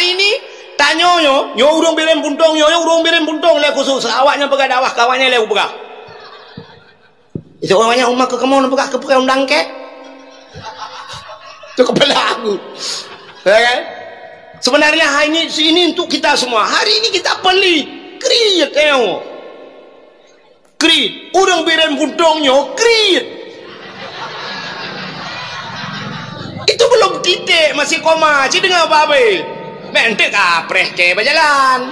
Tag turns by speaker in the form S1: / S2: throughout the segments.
S1: Hari ini tanya nyo urung birin puntung urung birin puntung le khusus awaknya pegah dakwah kawannya le pegah. Itu orangnya umat ke kemana pegah ke pegang dangke. Itu kepala aku. Ya kan? Sebenarnya hari ini untuk kita semua. Hari ini kita pelit. Kriit tengok. Kriit. Urung birin puntungnya kriit. Itu belum titik, masih koma. Cik dengar apa-apa? Mentek kapreh ke berjalan.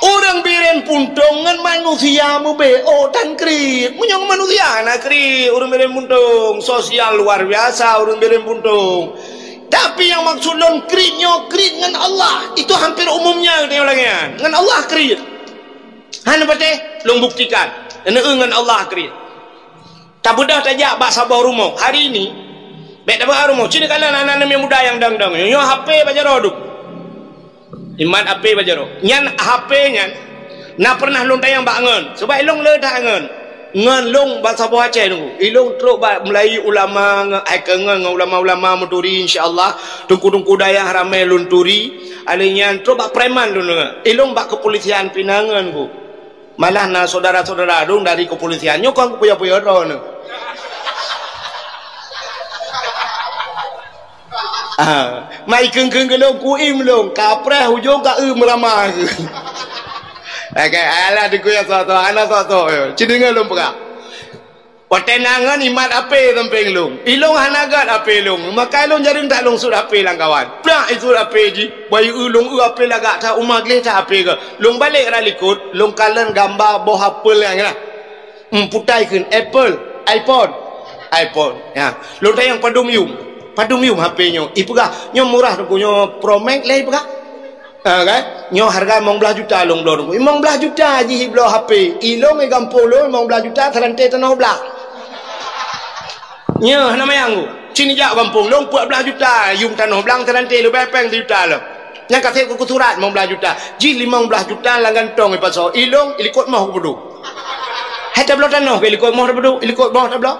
S1: Orang biren puntung dengan manusia mubeo dan krit. Munyong manusia nak krit. Orang biren puntung sosial luar biasa orang biren puntung. Tapi yang maksud non kritnya krit dengan Allah. Itu hampir umumnya dengan Allah krit. Hanya berarti long buktikan. Dengan Allah krit. Tak mudah tajak bak sabah rumah. Hari ini baik dah baru rumah. Cina kala anak-anak yang muda yang dang-dang. Yo HP baca roduk. Iman HP baca roduk. Nyan HP nyan. Na pernah long tayang bak ngen. Sebab ilong le dah ngen. Ngen long bak sabah Aceh tunggu. Ilong teruk bak Melayu ulama ngen ulama-ulama muturi insya-Allah. Tungku-tungku dayah ramai lunturi. Alinyan teruk bak preman dulu. Ilong bak kepolisian Pinangan ku. Malah na saudara-saudara dong dari kepolisian nyokong puya-puya ron. Mai keng-keng gelong kuim long kapreh hujung ka meramah. Okey, ala diku ya soto, ana soto yo. Cidingan long peka. Watenangan imat ape samping long. Ilong hanagat ape long. Maka long jaring tak long sud ape lang kawan. Plak itu ape ji. Bayu long ape lagak ta umah gleh ta ape ke. Long balik ra likut, long kalen gambar boh apel yang lah. Putai keun Apple, iPhone. Ya. Long tayang padum yum HP-nya. Ipegah nyo murah tu nyo Pro Max le ipegah. Kan? Nyo harga 15 juta long blor. 15 juta ji hiblo HP. Ilong e gampolo 15 juta terante tanah belah. Nyo nama yang cini jak kampung long 14 juta yum tanah belang terante lu bepeng juta lo. Yang kata ku surat 15 juta. Ji 15 juta langgan tong e pasal ilong ilikot mah ku pedu. Hata belah tanah ke ilikot mah pedu, ilikot mah tak belah.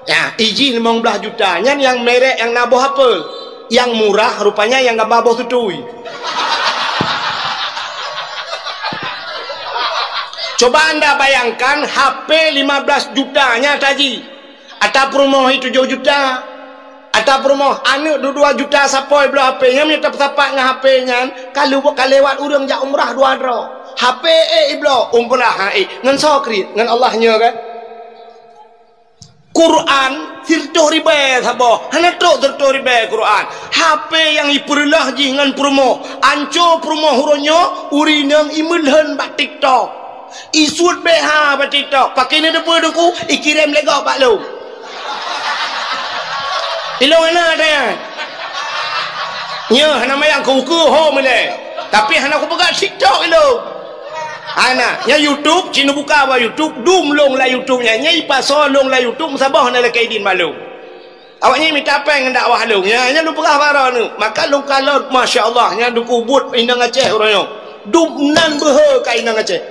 S1: Ya, izin 15 juta. Yang merek yang naboh apa? Yang murah rupanya yang gambar boh tutui. Coba anda bayangkan HP 15 jutanya tadi. Atau promo itu 7 juta. Atau promo anu 2 juta sapoi belah HP-nya minta tapak dengan HP-nya. Kalau lewat urang jak umrah 2 dro. HP iblo umrah ngan sokrit ngan Allahnya kan. Quran tirtoh riba sabo hana tok tirtoh riba Quran HP yang ipurlah ji ngan promo anco promo huronyo urinang imulhan bak TikTok isut BH bak TikTok pakai ni depa deku ikirim lega bak lu ilong ana dia nya hana mayang ku ho mele tapi hana ku pegang TikTok ilong ana nya YouTube cina buka apa YouTube dum long la YouTube nya nyai pasal long la YouTube sabah na la kaidin malu awaknya minta apa yang dakwah long nya lu perah bara nu maka long kalau masya-Allah nya du kubut indang Aceh orangnya dum nan behe ka indang Aceh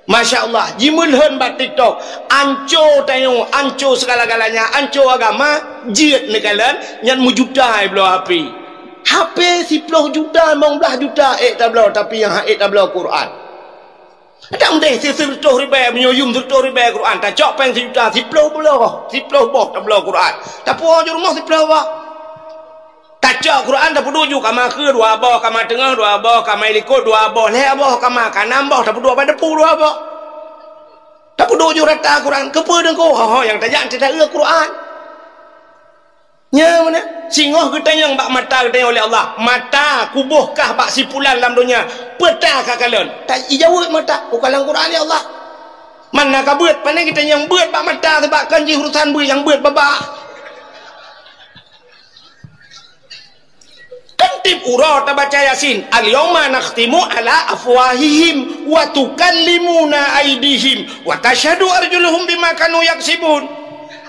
S1: masya-Allah jimulhan bat TikTok anco tayo anco segala-galanya anco agama jiat negalan nyan mujutai belo HP HP 10 juta 15 juta tak belo tapi yang tak belo Quran. Ada mendeh sirtoh riba menyuyum sirtoh riba Quran tak cok peng juta 10 boh tak belo Quran tak puas di rumah 10 boh tak cok Quran tak peduju kama ke 2 boh kama tengah 2 boh kama ilikut 2 boh leh boh kama kanan boh tak pedu apa depu 2 boh tak peduju rata Quran kepe dengko yang tajak tidak Quran nya mana singoh kita yang bak mata kita oleh Allah mata kubuhkah bak sipulan dalam dunia peta ka kalian tak ijawut mata ukalang Quran ya Allah mana ka beut pandai kita yang beut bak mata sebab kanji urusan beut yang beut babak kantip urah ta baca Yasin al-yawma nakhtimu ala afwahihim wa tukallimuna aydihim wa tashhadu arjuluhum bima kanu yaksibun.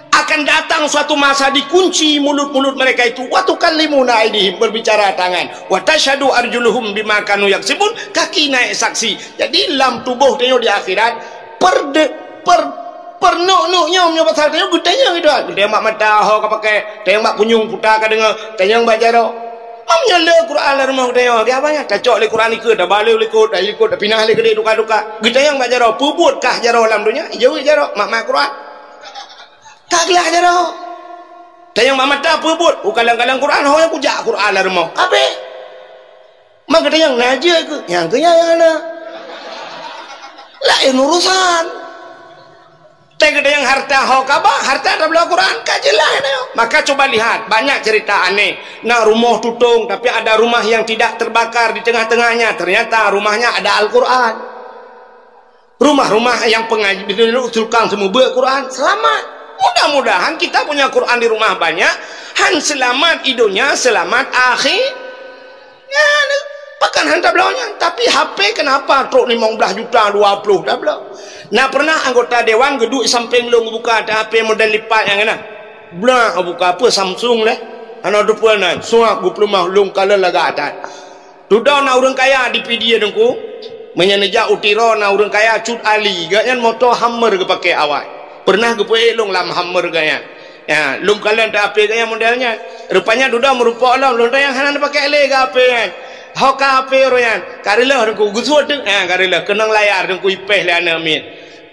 S1: Akan datang suatu masa dikunci mulut-mulut mereka itu wa tukallimuna aydihim berbicara tangan wa tashhadu arjuluhum bima kanu yaksibun kaki naik saksi. Jadi dalam tubuh dia di akhirat per pernuk-nuknya punya pasal tanya gudanya gitu. Dia mak mata ho ka pakai, dia mak punyung putar ka dengar, tanya baca ro. Mamnya le Quran la rumah dia. Dia apa nya? Cacok le Quran ikut, dah balik ikut, dah ikut, dah pindah le gede duka-duka. Gudanya baca ro, pubutkah jaro dalam dunia? Jauh jaro mak Quran. Tak gelah jaro. Tanya mak mata pubut, kalang-kalang Quran ho yang kujak Quran la rumah. Apa? Mak kata yang naja ke? Yang ke yang ana. Lain urusan. Tengok yang harta hokabah, harta dalam Al-Quran kajilah ini. Maka coba lihat, banyak cerita aneh. Nah rumah tutung, tapi ada rumah yang tidak terbakar di tengah-tengahnya. Ternyata rumahnya ada Al-Quran. Rumah-rumah yang pengaji usulkan semua Quran selamat. Mudah-mudahan kita punya Quran di rumah banyak. Han selamat hidupnya, selamat akhir. Ya, pakan hantar belakangnya. Tapi HP kenapa truk 15 juta 20 dah belakang. Nah pernah anggota dewan geduk samping lu buka ada HP model lipat yang kena. Belah buka apa Samsung leh. Ana depanan suak 20 mahlung kala laga atas. Duda na orang kaya di PD dengku. Menyeneja utiro na orang kaya cut ali gaknya motor Hummer ke pakai awak. Pernah ke pelong lam Hummer gaya. Ya, lum kalian tak HP gaya modelnya. Rupanya duda merupa alam lontar yang hanan pakai le HP kan. Hoka HP royan. Karilah dengku gusut deng. Karilah kenang layar dengku ipeh le ana min.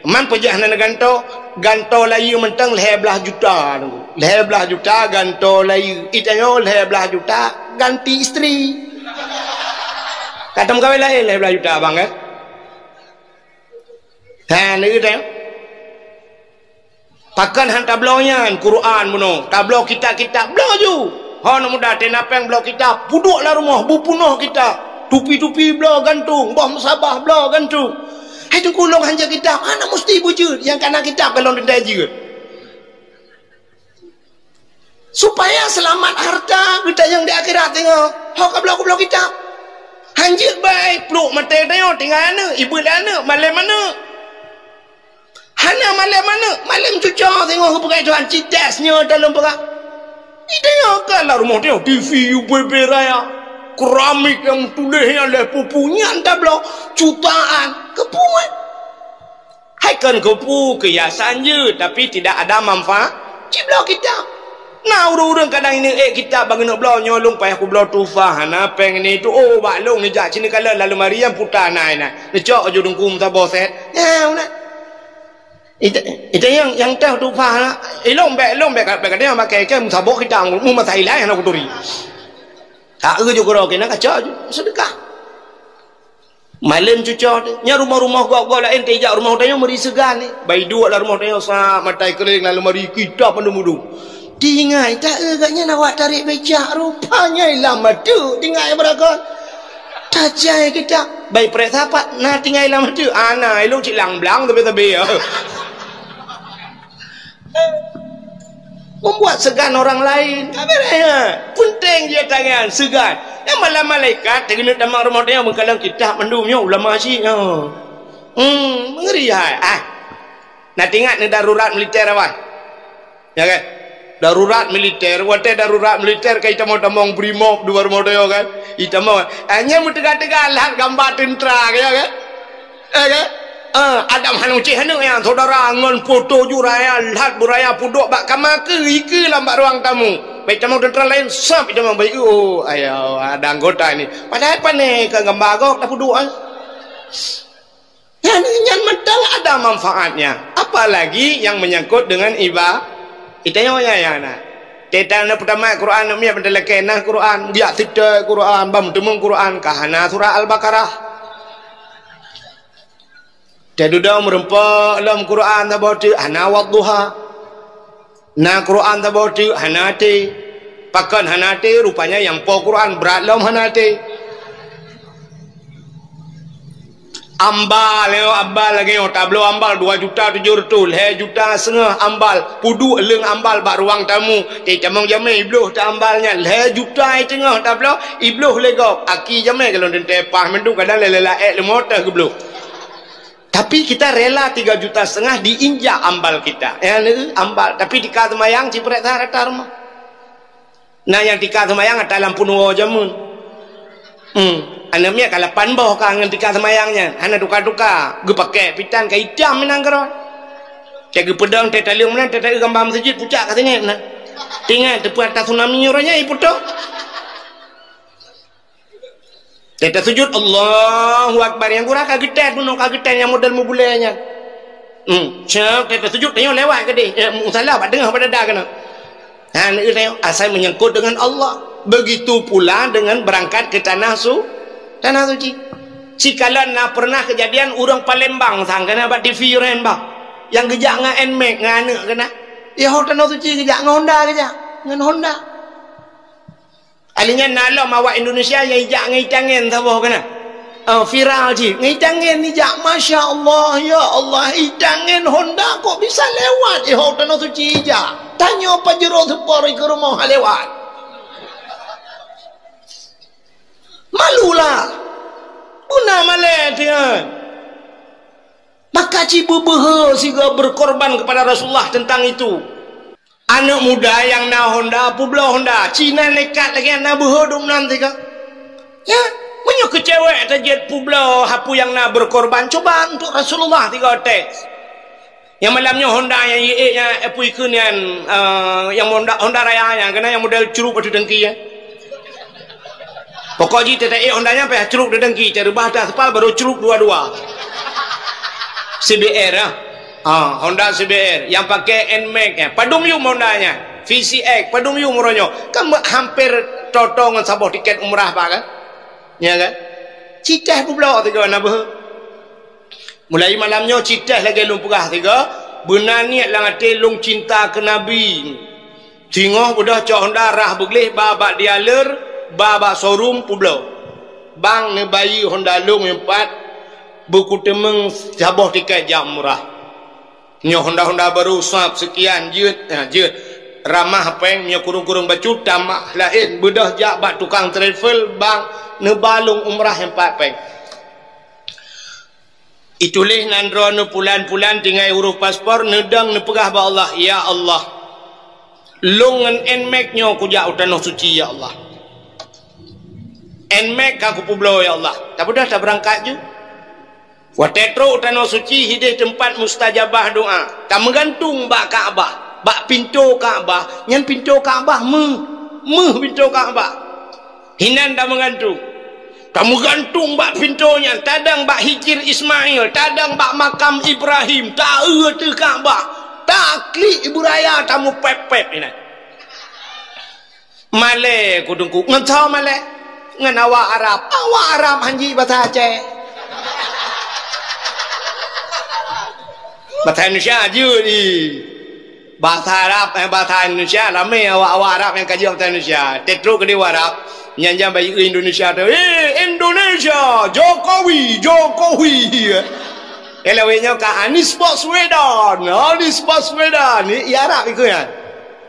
S1: Man pejah nana ganto layu mentang 11 juta. 11 juta ganto layu. Itanya 11 juta ganti isteri. Katam kawin lain 11 juta abang kan. Ni kita. Pakan han tablonya Quran buno. Tablo kita blo ju. Hon muda tenapeng blo kita. Puduklah rumah bupunuh kita. Tupi-tupi blo gantung, bah musabah blo gantung. Hai tu kulong hanja kitab, mana mesti bujur yang kana kitab kalau denda je. Supaya selamat harta kita yang di akhirat tengok. Hok blok kitab. Hanja baik peluk mata tengok tinggal ana, ibu ana, malam mana? Hana malam mana? Malam cucuk tengok perai tuan citasnya dalam perak. Tengok kalau rumah tengok TV UBB raya. Keramik yang tulisnya oleh pupunya anda blok jutaan kepuan. Hai kan kepu kehiasan je tapi tidak ada manfaat. Ciblok kita. Nah urang-urang kadang ini kita bagi nak blok nyolong payah aku blok tufah hana peng ni tu oh baklong ni jak sini kala lalu Mariam putar nai nak. Ni cok jo dengkum ta boset. Ya una. Itu yang tahu tufah elong bek kadang pakai ke musabok kita mu masai lain aku turi. Tak ke juga kena kacau sedekah. Malam cucuk nya rumah-rumah gua lain tejak rumah tanya meri segan ni. Bai dua lah rumah tanya sa matai kering lalu mari kita penumudu. Tingai tak agaknya nak tarik becak rupanya lama tu tingai berakon. Tajai kita. Bai prek sapat nah tingai lama tu. Ana elok cik lang-blang tapi membuat segan orang lain. Penting dia tangan segan. Yang malam malaikat dengan damang rumah dia mengkalang kita mendumnya ulama sih. Mengeri hai. Nak ingat ni darurat militer apa? Ya kan? Darurat militer, wate darurat militer kita mau tamong brimob dua rumah dia kan. Kita mau hanya mutega-tega lah gambar tentera ya kan? Kan? Adam hanu cik hanu yang saudara ngon foto juraya lihat buraya puduk bak kamake ike lambat ruang tamu. Baik tamu tentera lain sap itu memang baik. Oh ayo ada anggota ini. Padahal apa nih ke gambar gok tak puduk an. Yang medal ada manfaatnya. Apalagi yang menyangkut dengan ibadah. Itanya ya nak. Tetana pertama Quran ni bentar lekena Quran dia tidak Quran bam temung Quran kahana surah Al-Baqarah. Dadudah merempak dalam Quran tak bawa hana wadduha. Na Quran tak bawa hanate. Pakan hanate rupanya yang po Quran berat dalam hanate. Ambal lagi tablo ambal 2,700,000 2,5 juta ambal pudu leng ambal bak ruang tamu camang jamai ibluh tak ambalnya 2 juta tengah tablo ibluh legop aki jamai kalau dente pah mendung kadang lelaek lemota gebluh. Tapi kita rela 3,5 juta diinjak ambal kita. Ambal. Tapi di kata mayang cipret rata rumah. Nah yang di kata mayang ada lampu nuo jamun. Anaknya kalau panboh kangen di kata mayangnya. Anak duka-duka. Gue pakai pitan ke hitam minang keron. Cek pedang teh taliung mana teh gambar masjid pucak katanya nah. Tinggal tepu atas tsunami orangnya ibu tu. Teh sujud Allahu Akbar yang kurang kagetan pun kagetan yang model mubulanya. Cak teh sujud tanya lewat ke dia. Musalah pak dengar pada dah kena. Ha ni tanya asal menyangkut dengan Allah. Begitu pula dengan berangkat ke tanah suci. Cikalan nak pernah kejadian orang Palembang sang kena buat TV ren bah. Yang kejak dengan NMAX dengan anak kena. Ya tanah suci kejak dengan Honda kejak. Dengan Honda. Alinya nala mawak Indonesia yang ijak ngai tangan sabah kena. Viral je. Ngai tangan ijak Masya Allah. Ya Allah. Tangan Honda kok bisa lewat. Ya tanah suci ijak. Tanya apa jero separi ke rumah lewat. Malulah. Guna malah dia. Maka cibu behe sehingga berkorban kepada Rasulullah tentang itu. Anak muda yang na Honda, publa Honda, Cina nekat lagi na behe dum nanti kan. Ya, banyak kecewek tajet publa hapu yang na berkorban. Coba untuk Rasulullah tiga tes. Yang malamnya Honda yang ye-nya apu ikun yang Honda Raya yang kena yang model curug pada dengki ya. Pokoknya tete Hondanya apa curug pada dengki, cari bahasa sepal baru curug dua-dua. CBR Honda CBR yang pakai NMAX ya. Padum yu Hondanya VCX padum yu muronyo kan hampir totong sabah tiket umrah pak kan ya kan citah pula tiga nak bah mulai malamnya citah lagi lumpurah tiga benar niat lang telung cinta ke Nabi tengok budak cok Honda rah beglih babak dialer babak showroom pula bang ne bayi Honda long empat buku temeng sabah tiket jam murah nyo Honda baru suap sekian jut ramah peng nyo kurung-kurung bacu tamak lain bedah jak bak tukang travel bang nebalung umrah empat peng itulah nandro ne pulan-pulan tinggal urus paspor nedang ne pegah ba Allah ya Allah lungan NMAX nyo ku jak tanah suci ya Allah NMAX aku publo ya Allah tak dah tak berangkat je watetro tanah suci hidih tempat mustajabah doa. Tak menggantung bak Kaabah, bak pintu Kaabah, nyan pintu Kaabah pintu Kaabah. Hinan tak menggantung. Tak menggantung bak pintunya, tadang bak hijir Ismail, tadang bak makam Ibrahim, tak tu Kaabah. Tak klik ibu raya tamu pep-pep ini. Malay kudungku, ngentau malay. Ngan awak Arab hanji bahasa Aceh. Bahasa Indonesia je ni. Bahasa Arab bahasa Indonesia ramai awak Arab yang kaji bahasa Indonesia. Tetro ke dewa Arab nyanjang bayi Indonesia tu. Indonesia Jokowi. Elawenya ka Anies Baswedan. Ni Arab ikut kan.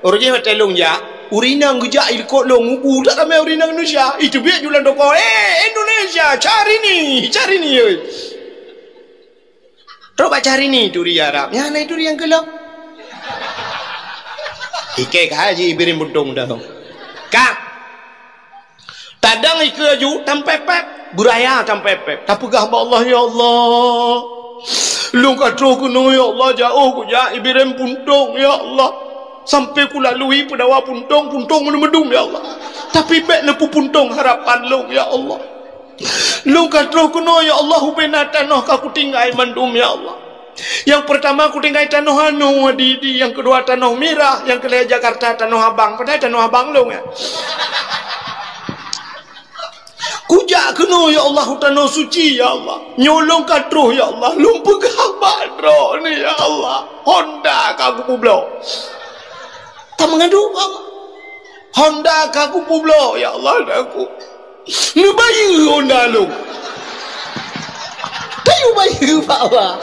S1: Orangnya telung ja. Urinang gejak ikut long tak ramai urinang Indonesia. Itu biar jualan doko. Indonesia cari ni. Coba cari ni duri Arab. Ya naik duri yang gelap. Ike kaji birin buntung dah. Kak. Tadang ike aju tampepep. Buraya tampepep. Tapugah ba Allah ya Allah. Lu katro kuno ya Allah jauh ku ja ibirin buntung ya Allah. Sampai ku lalui pedawa puntung menumedum ya Allah. Tapi bek lepu puntung harapan lu ya Allah. Lu katro kuno ya Allah hubena tanah aku tinggal mandum ya Allah. Yang pertama aku tinggal tanah anu Didi, yang kedua tanah Mirah, yang kedua Jakarta tanah Abang. Padahal tanah Abang lu ya. Kujak kuno ya Allah tanah suci ya Allah. Nyolong katro ya Allah. Lu pegah badro ni ya Allah. Honda kaku publo. Tak mengadu Allah. Honda kaku publo ya Allah aku. Ni bayi Honda lu. Tayu bayi bawa.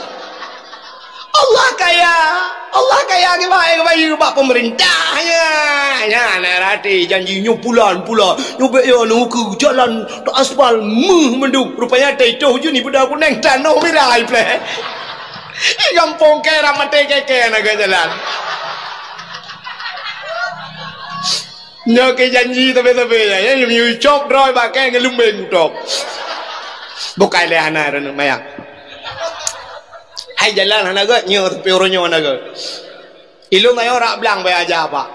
S1: Allah kaya ke bayi bak pemerintahnya. Ya narati janji nyu pulan nyobek ya nu ke jalan tak aspal mendung. Rupanya itu je ni pada aku neng tanah Mirah ple. Gampong ke ramate keke naga jalan. Nhờ cái janji tapi ya yang you chok roi ba ke ngelumben tok. Bukai le ana ran mayang. Hai jalan hanaga nyo tapi oronyo hanaga. Ilung ayo rak belang bayar aja apa.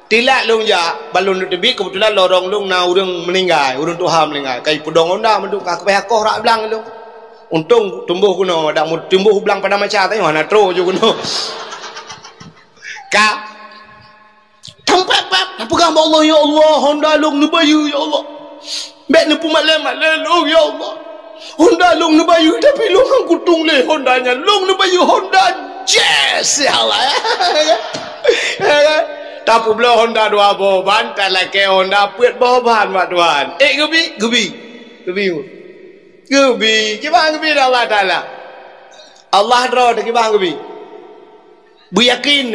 S1: Tilak lung ja balun tebi kebetulan lorong lung na urang meninggal, urang Tuhan meninggal. Kai pudong onda menduk ka payah koh rak belang lung. Untung tumbuh kuno dak mu tumbuh belang pada macam tadi mana tro je kuno. Ka tempat pegang Allah ya Allah honda lung nubayu ya Allah. Mek nepu malam lung ya Allah. Honda lung nubayu tapi lung hang kutung le hondanya. Lung nubayu Honda Jazz ya Allah. Tapi belah Honda dua boban kalau ke Honda puat boban mak tuan. Gebi kibang gebi Allah Taala. Allah draw de kibang gebi. Bu yakin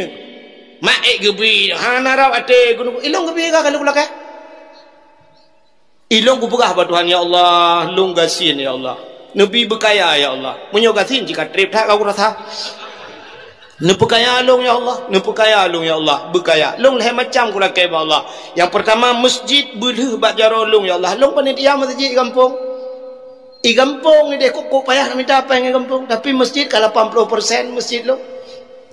S1: mak gebi hana raw ate gunung ilong gebi ka kalau belaka. Ilong ku pegah ba Tuhan ya Allah, lung gasin ya Allah. Nabi berkaya ya Allah. Munyo gasin jika trip tak kau rasa. Nepekaya long ya Allah, nepekaya long ya Allah, berkaya. Long lah macam kula ke Allah. Yang pertama masjid beleh bak jaro long ya Allah. Long panitia masjid kampung. I kampung ni deh kok payah minta apa yang kampung, tapi masjid kalau 80% masjid long.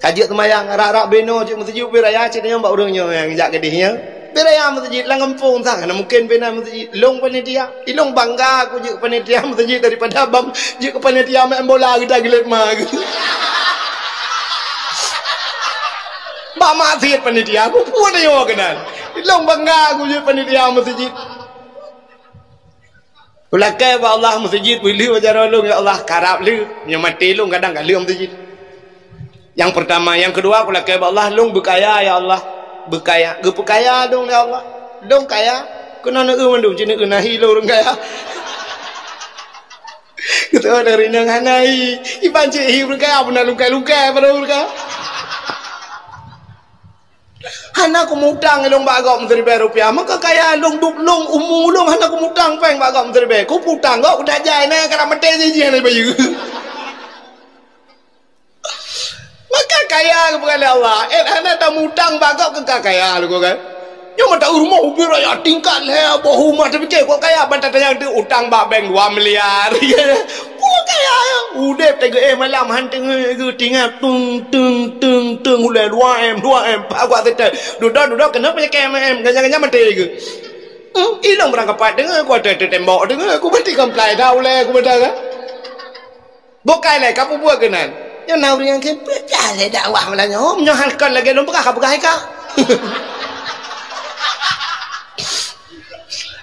S1: Kajik temayang arak-arak beno cik masjid beraya cik nya mbak urangnya yang jak gedihnya. Beraya masjid lang kampung sah kana mungkin bena masjid long panitia. Ilong bangga aku je panitia masjid daripada abang je panitia main bola kita gelet mah. Pak masjid panitia aku pun ayo kenal. Ilong bangga aku je panitia masjid. Ulakai ba Allah masjid boleh wajar long ya Allah karap lu nya mati long kadang kali masjid. Yang pertama, yang kedua aku lakai ba Allah long berkaya ya Allah. Berkaya, gepekaya dong ya Allah. Dong kaya, kena nak mandung cina kena hilo orang kaya. Kita dari nang hanai, iban cik hi berkaya pernah lukai-lukai pada berkaya. Hana aku mutang long bagok menteri rupiah, maka kaya long dup long umur long hana aku mutang peng bagok menteri ku putang kau udah jai na kerana mete je na bayu. Maka kaya kepada Allah. Hana tak mutang bagok ke kaya lu kan. Yo mata rumah ubi raya tingkat le boh rumah tapi kok kaya bantat yang tu utang bak bank 2 miliar. Ku kaya udep tege malam hanteng ke tinggal tung ulai 2M pak gua tete. Duduk kenapa ya KMM ganyan mate ke. Ilang berangkat dengan ku ada tembok dengan aku mati comply dah oleh aku betul kan. Bokai le kamu buat kenan. Yang nak yang ke jale dakwah malanya om nyohalkan lagi lom bekah ka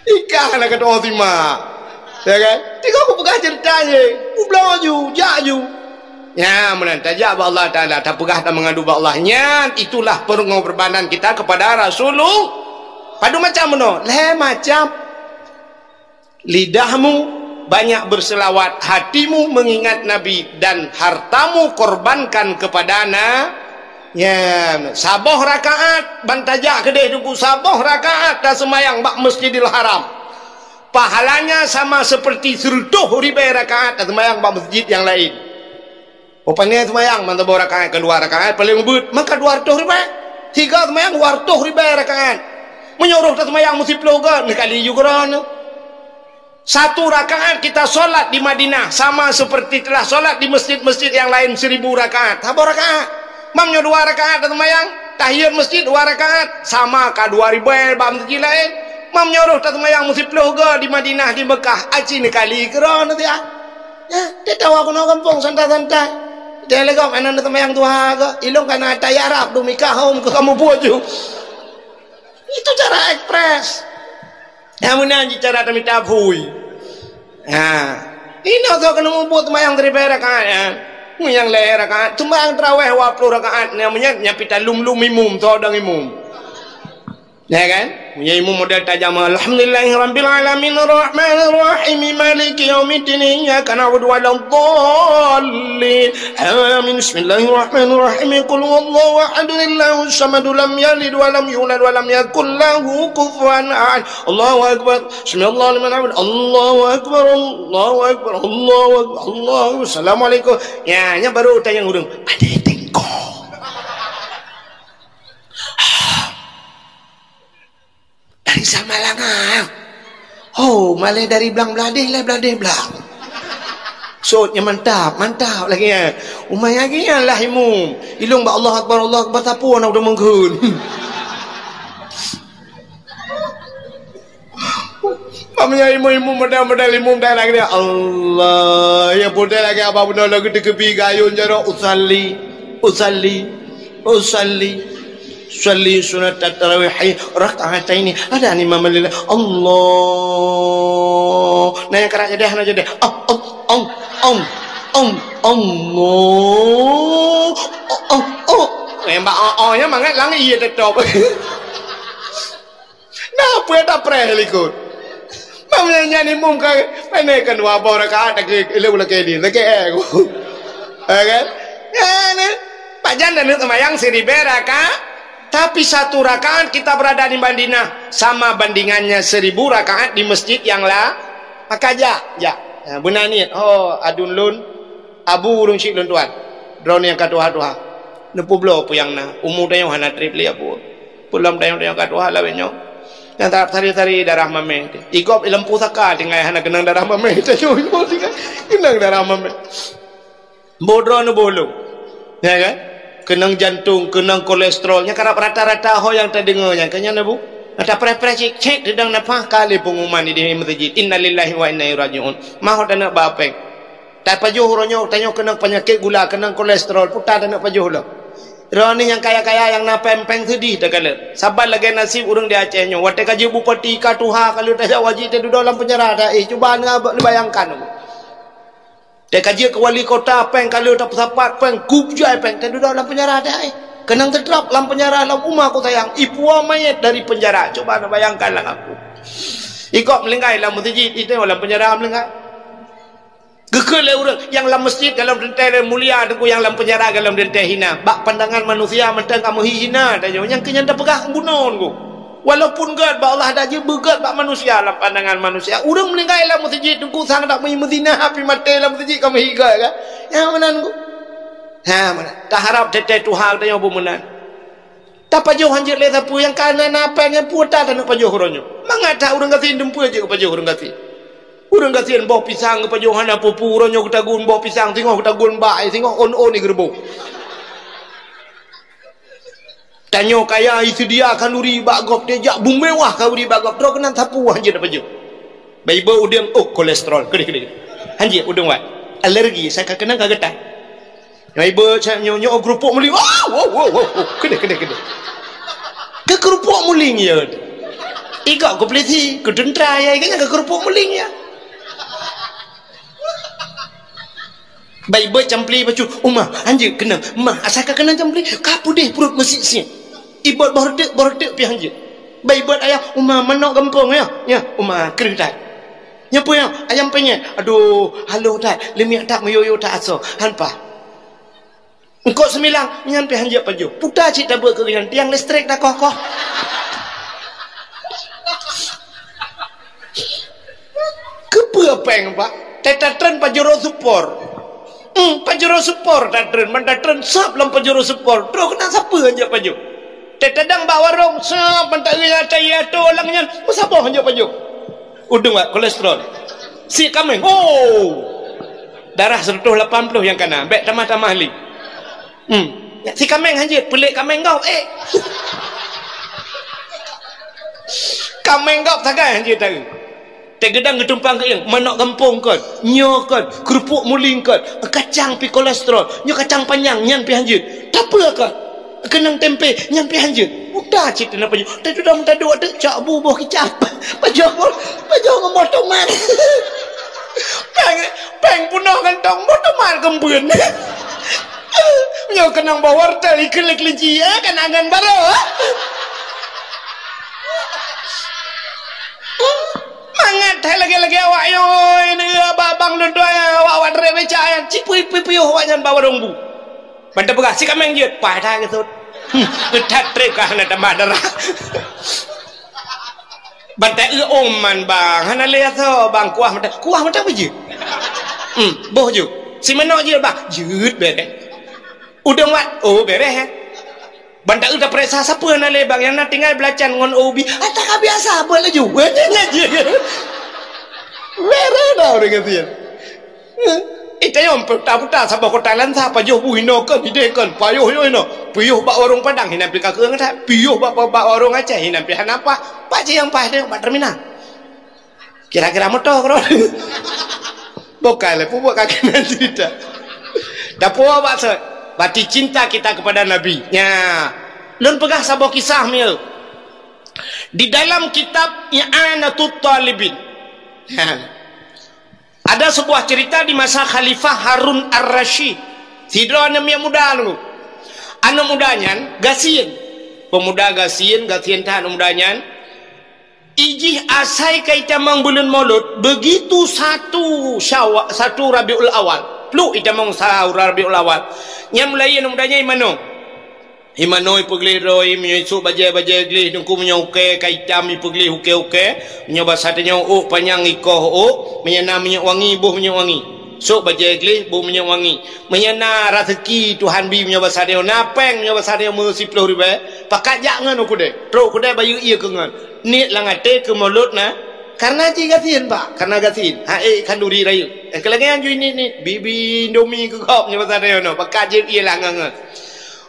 S1: ikan nak kata Osima ya kan tiga aku bekah ceritanya ku belaju jaju ya menantajak ba Allah Taala tak pegah tak mengadu ba Allahnya itulah pengorbanan kita kepada Rasulullah padu macam mana le macam lidahmu banyak berselawat, hatimu mengingat Nabi dan hartamu korbankan kepadana. Ya, saboh rakaat bantajak kedai duku saboh rakaat dah semayang bak Masjidil Haram. Pahalanya sama seperti 100,000 rakaat dah semayang bak masjid yang lain. Rupanya semayang mantap rakaat kedua rakaat paling ngebut maka 200,000. Tiga semayang 200,000 rakaat. Menyuruh dah semayang mesti peloga nekali juga no. Satu rakaat kita solat di Madinah sama seperti telah solat di masjid-masjid yang lain 1000 rakaat. Apa rakaat? Mamnya 2 rakaat atau mayang tahiyat masjid 2 rakaat sama ka 2000 bab masjid lain. Mamnya roh tak mayang mesti peloga di Madinah di Mekah aci ni kali kerana dia. Ya, dia tahu aku nak kampung santai-santai. Dia legam anak tak mayang tua ke ilong kana tay Arab du mikah home ke kamu bojo. Itu cara ekspres. Yang mana cara kami tabui. Ini tu kena membuat mayang dari rakaat ya. Mayang leher rakaat, cuma yang terawih 20 rakaat namanya nyapita lum imum tu orang imum. Ya kan? Punya imum model tajam. Alhamdulillahirabbil alamin arrahmanir rahim maliki yaumiddin iyyaka na'budu wa iyyaka nasta'in. Bismillahirrahmanirrahim. Qul huwallahu ahad Allahus samad lam yalid wa lam yulad wa lam yakul lahu kufuwan ahad. Allahu akbar. Bismillahirrahmanirrahim liman hamid. Allahu akbar. Allahu akbar. Allahu akbar. Allahu assalamualaikum. Ya, nya baru tanya urang. Ade tengko. Dari Samalangan. Oh, malai dari belang beladih belang. Sotnya mantap lagi ya. Umay lagi ya lah imum. Ilung ba Allah Akbar tapu nak udah menggun. Pamnya imum modal imum dah lagi dia. Allah ya bodai lagi apa benda lagi dikebi gayun jaro usalli sunat tarawih raka'ataini ada ni mamalillah Allah nah yang kerak jadi Allah mbak nya mangat lang iya tetap nah apa tak pernah ikut mamanya nyanyi muka penekan wabah rakaat lagi lagi aku kan Pak Jan dan semayang seri beraka tapi satu rakaat kita berada di Madinah sama bandingannya 1000 rakaat di masjid yang lah maka ya bunani adun lun abu urung cik lun tuan drone yang katuha nepu blo puyang na umur dayo hana trip li abu pulam dayo katuha la benyo yang tari darah mame igop ilam pusaka tinggal hana kenang darah mame tayo kenang darah mame bodro no bolu ya kan kenang jantung, kenang kolesterolnya karena rata-rata ho yang terdengarnya kanya na bu ada pre-pre cek dedang napa kali pengumuman di masjid innalillahi wa inna ilaihi rajiun maho dana bapeng tak pajuh ronyo tanyo kenang penyakit gula kenang kolesterol putar dana pajuh lo roni yang kaya-kaya yang na pempeng sedih dah kala sabar lagi nasib urang di Aceh nyo wate kaji bupati katuha kalau tak wajib duduk dalam penjara dah cuba bayangkan dia kaji ke wali kota peng kalau tak sapat peng kup jai peng dan duduk dalam penjara dah kenang terdrap dalam penjara dalam rumah aku sayang ipua mayat dari penjara coba nak bayangkanlah aku ikut melengkai dalam masjid itu dalam penjara melengkai gekel orang yang dalam masjid dalam dentai mulia aku yang dalam penjara dalam dentai hina bak pandangan manusia mentang kamu hina dan yang kenyang dah pegang bunuh aku walaupun gad ba Allah ada je begat ba manusia dalam pandangan manusia urang melingkai dalam masjid tunggu sang tak mezina api mate dalam masjid kamu higa kan ya manan ku mana tak harap tete Tuhan tanya bumenan tak pajuh hanjir le tapu yang kanan apa yang putar tak nak pajuh ronyo mangata urang gatin dempu aja ke pajuh urang gatin bawa pisang ke pajuh hana pupu ronyo kutagun bawa pisang tengok kutagun bae tengok on ni gerbong tanyo kaya itu dia kalori bagop dia jak bung mewah kalori bagop terus kena tapu hanjir apa je bible udang kolesterol kede hanjir udang wat alergi saya kena kagetan bible saya nyo kerupuk muling kede ke kerupuk muling ya igak ko pleti ke dentra ya kan ke kerupuk muling ya bible campli baju umah hanjir kena mah asal kena campli kapu deh perut masih sini ibad bordet pi hanjir baibad ayah umah manok gampung ya umah kering tak nyapu ya ayam penyet aduh halo tak lemiak tak meyoyo tak aso hanpa engkau semilang nyampe hanjir paju putar cik tabur keringan tiang listrik dah kokoh kepeng pak tetatren pajero supor pajero supor tatren mandatren sap lam pajero supor terus kena siapa hanjir paju tetedang bawa warung sap mentak gaya caya tu langnya musabah hanya paju udung wak kolesterol si kameng darah 180 yang kena bek tamah-tamah li si kameng hanjir pelik kameng kau kameng kau tagai hanjir tahu tegedang getumpang ke yang manok kampung kot nyo kot kerupuk muling kot kacang pi kolesterol nyo kacang panjang nyan pi hanjir tak apa kot kenang tempe nyampe hanjir udah cik nak paju tak sudah minta dua tak cak bubuh kicap paju ngomotoman peng punah kantong motoman kembun nyo kenang bawar tali kelik-kelinci kenangan baru mangat lagi awak yo ini babang dua awak dere beca cik pipi awak nyan bawa rombu benda pegah si kameng je pada gitu ketat trip kah nak tambah darah bantai oman bang hana lihat tu bang kuah macam apa je boh je si menok je bang jut beres udang wat beres bantai udah periksa siapa nak le bang yang nak tinggal belacan ngon obi tak biasa apa laju ngaji beres dah orang kata Ita yang putar-putar sampai kota lantar pajuh buhino kan hidekan payuh yo no piyuh bak warung Padang hinan pi kakeung ta piyuh bak warung Aceh hinan pi hanapa pak je yang pas dia bak terminal kira-kira motor kro bukan le buat kaki nan cerita dapo bak se bati cinta kita kepada nabi nya lun pegah sabo kisah mil di dalam kitab I'anatut Talibin ada sebuah cerita di masa Khalifah Harun Ar-Rasyid. Sidra anak muda lu. Anak mudanya gasien. Pemuda gasien tah anak mudanya. Ijih asai kaitamang bulan Maulud begitu satu Rabiul Awal. Plu itamang Rabiul Awal. Yang mulai anak mudanya imano. Imanoi pugli roi menyesu baje gli dengku menyauke kaitam pugli huke menyoba satenya panjang ikoh menyana minyak wangi buh minyak wangi sok baje gli buh minyak wangi menyana rezeki Tuhan bi menyoba satenya napeng menyoba satenya mesti 10,000 pakat jak ngan kude tro kude bayu iya kengan ni langate ke mulut na karena jigatin pak karena gatin kanduri rayu kelangan ju ni bibi indomie ke kop menyoba satenya no pakat je iya langan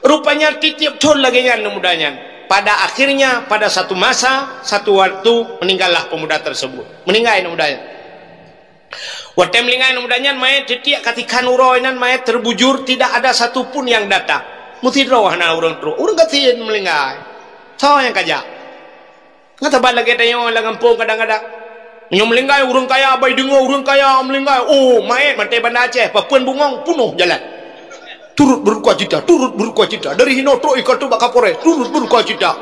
S1: rupanya titip tol lagi kan mudanya. Pada akhirnya pada satu masa, satu waktu meninggallah pemuda tersebut. Meninggal mudanya. Waktu meninggal mudanya mayat titip ketika nuroinan mayat terbujur tidak ada satupun yang datang. Mesti rohana orang terus. Orang katiin meninggal. Tahu yang kajak. Ngata balik kita yang langampung kadang-kadang. Yang meninggal orang kaya abai dengar orang kaya meninggal. Oh mayat mati Banda Aceh. Papuan bungong penuh jalan. Turut berduka cita dari Hinoto ikat tu bak Kapolres turut berduka cita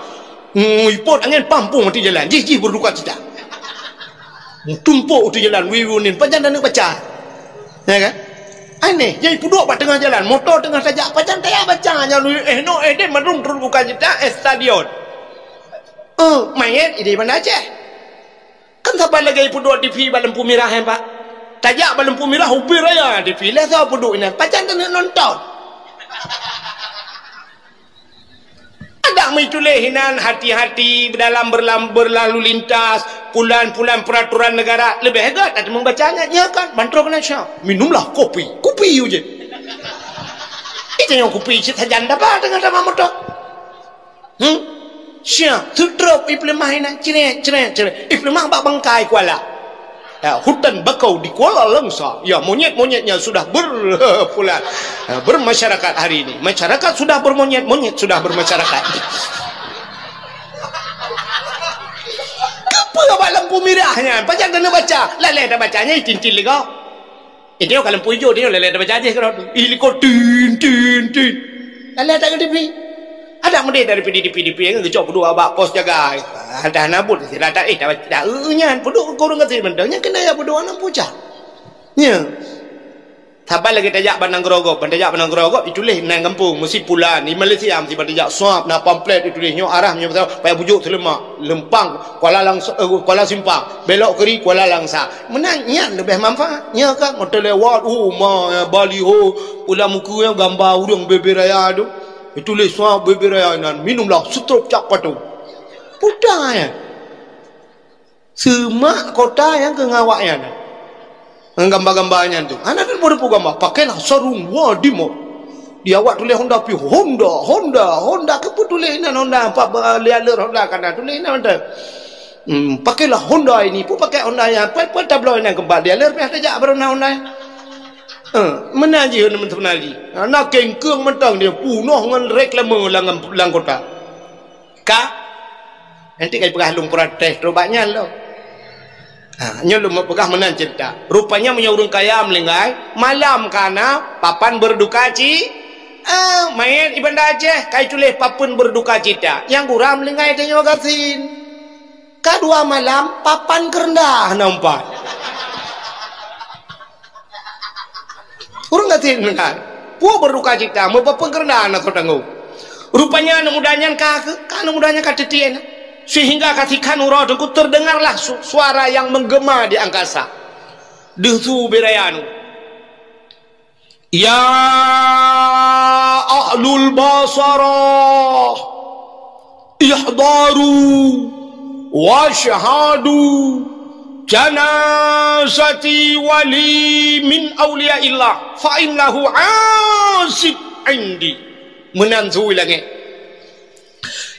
S1: ipot angin pampung mati jalan jih berduka cita tumpuk tu jalan wiwunin pajan dan baca ya kan aneh jadi puduk kat tengah jalan motor tengah sajak pajan taya baca nya dia marung turut berduka cita stadion mayat ide Banda Aceh kan sampai lagi puduk TV Lampu Merah pak tajak Lampu Merah ubir raya TV lah saya puduk ini pajan dan nonton ada mitulehinan hati-hati dalam berlalu lintas pulan-pulan peraturan negara lebih hebat ada membacanya ya kan bantro kena syah minumlah kopi je itu yang kopi cita janda apa dengan sama motor syah tutrop iplemah ini cire iplemah bak bangkai kuala hutan bakau di Kuala Langsa ya monyet-monyetnya sudah berpulang bermasyarakat hari ini masyarakat sudah bermonyet sudah bermasyarakat apa abang lampu merahnya panjang kena baca leleh dah bacanya tintin lega ini kalau lampu hijau dia leleh dah baca aja kalau iliko tin leleh tak kena dipi ada mudi dari PDP yang ngejok berdua abak pos jaga ada nabut tidak ada dah nyan berdua korang kata bendanya kena ya berdua enam pucat nya tabal lagi tajak Bandang Gerogok itulah nang kampung mesti pulan di Malaysia mesti tajak swab na pamflet itulihnya arahnya payah bujuk Telemak Lempang Kuala Simpang belok kiri Kuala Langsa menanya lebih manfaat nya kan hotel lewat Bali pula muka yang gambar urang beberaya tu itulah swab beberaya nan minumlah setrop cak patu putang ya semak kota yang kengawaknya gambar-gambarnya tu anak kan boleh gambar pakailah sarung wadimo dia awak tulis Honda pi Honda kebetulan Honda apa lialer Honda kan tulis Honda pakailah Honda ini pun pakai Honda yang apa tabloid yang kembali lialer pi ada jak berona Honda menaji menaji anak kengkeng mentang dia punuh dengan reklame lang kota ka nanti kai pegah lung protes robaknya lo nya lu pegah menan cerita rupanya punya urang kaya melinggai malam kana papan berduka main di Banda Aceh kai tulis papan berduka cita yang kurang melinggai tanya gasin kedua malam papan kerendah nampak urang gasin melinggai pu berduka cita mau papan kerendah nak tangguh rupanya anak mudanya anak mudanya katitian sehingga ketika nurah dengku terdengarlah suara yang menggema di angkasa desu berayanu ya ahlul basarah ihdaru wa syahadu janazati wali min awliyaillah fa innahu asib indi. Menanzui lagi,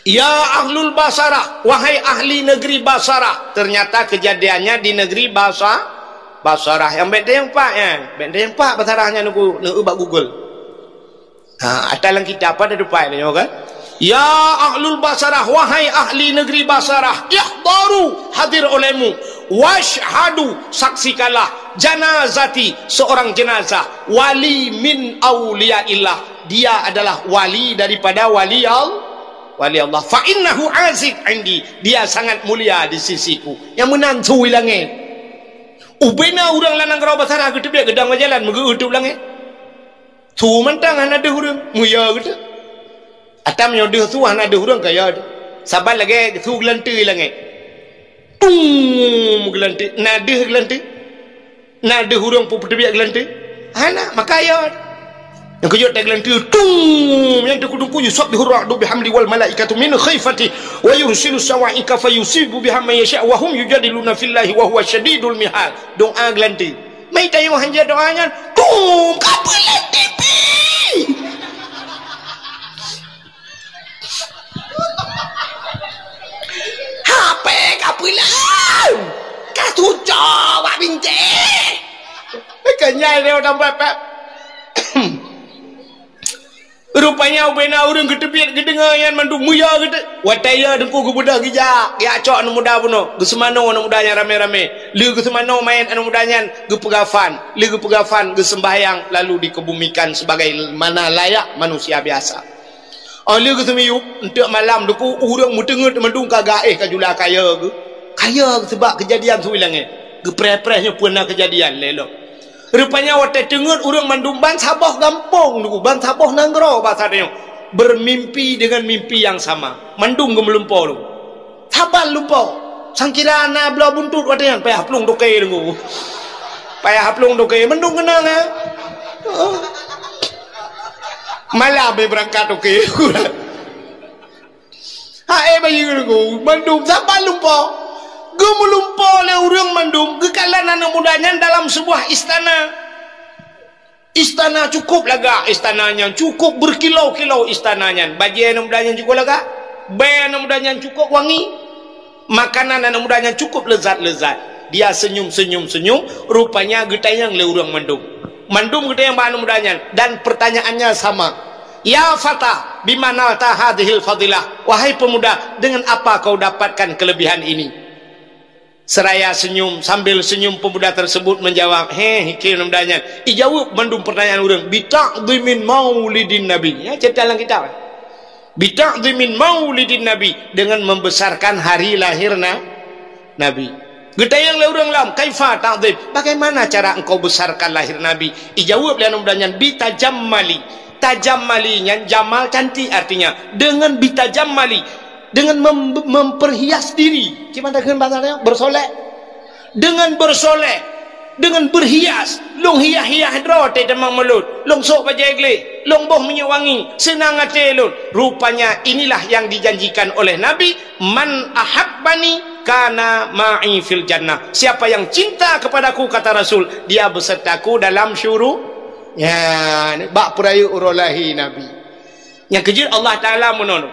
S1: ya ahlul Basarah, wahai ahli negeri Basarah. Ternyata kejadiannya di negeri Basarah yang benda yang pak ya, benda yang pak Basarahnya nunggu ubah Google. Atalang kita apa ada depan ni kan? Ya ahlul Basarah, wahai ahli negeri Basarah, ihdaru, hadir olehmu, washhadu, saksikanlah, janazati, seorang jenazah, wali min awliyaillah, dia adalah wali daripada wali Allah. Fa innahu aziz indi, dia sangat mulia di sisiku. Yang menantu langit. Ubena orang lanang kau Basarah gitu biar gedang jalan mengutup langit. Tu mentang ada orang muya gitu. Atam nyodoh tu ada orang kaya ada. Sabar lagi tu gelanti langit. Gelanti, nada gelanti. Nada orang pun biar gelanti. Anak makaya. Yang kejut tak gelanti yang tekudungku yusabbihu ar-ra'du bihamdi wal malaikatu min khifati wa yursilu sawa'ika fayusibu biha man yasha' wa hum yujadiluna fillahi wa huwa syadidul mihal. Doa gelanti. Mai tayo hanja doanya. Kapelan TV. HP kapelan. Katuco wak binti. Kenyai dia orang pepek. Rupanya ubena orang ketepit kedengar yang mandung muya kata wataya dengku ke budak gijak ya cok anu muda puno ge semano anu mudanya rame-rame le ge semano main anu mudanya ge pegafan le ge pegafan ge sembahyang lalu dikebumikan sebagai mana layak manusia biasa. Le ge semiyup entek malam deku urang mutenget mandung kagak ka jula kaya sebab kejadian tu hilangnya ge pre-prehnya pernah kejadian lelo. Rupanya waktu dengar orang mandum ban sabah gampong dulu, ban sabah nanggro bahasa dia bermimpi dengan mimpi yang sama. Mandum gemelumpau lu, sabal lumpau. Sangkira na belah buntut waktu payah pelung doke dulu, payah pelung doke. Mandum kenang ah, malah berangkat doke. Bayi dulu, mandum sabal lumpau. Gemelumpau oleh orang mandum kekalan anak mudanya dalam sebuah istana cukup laga istananya cukup berkilau-kilau istananya baju anak mudanya cukup laga bayi anak mudanya cukup wangi makanan anak mudanya cukup lezat-lezat dia senyum rupanya getayang oleh orang mandum getayang anak mudanya dan pertanyaannya sama. Ya fata bimana tahadhil fadilah, wahai pemuda dengan apa kau dapatkan kelebihan ini? Seraya senyum, sambil senyum pemuda tersebut menjawab, hikir namanya. Ijawab mandum pertanyaan orang, bita'dhimin maulidin nabi. Ya, cerita dalam kitab. Bita'dhimin maulidin nabi, dengan membesarkan hari lahir nabi. Getayang le orang lam, kaifa ta'dhim? Bagaimana cara engkau besarkan lahir nabi? Ijawab le namanya bitajammali. Tajammalinya jamal cantik artinya. Dengan bitajammali, dengan memperhias diri. Gimana dengan bahasanya? Bersolek. Dengan bersolek, dengan berhias. Long hiah-hiah drote demang melut. Long sok bajai long boh minyak wangi. Senang hati lut. Rupanya inilah yang dijanjikan oleh Nabi. Man ahabbani kana ma'i fil jannah. Siapa yang cinta kepadaku, kata Rasul, dia besertaku dalam syurga. Ya, bak perayu urolahi Nabi. Yang kejut Allah Ta'ala menolong.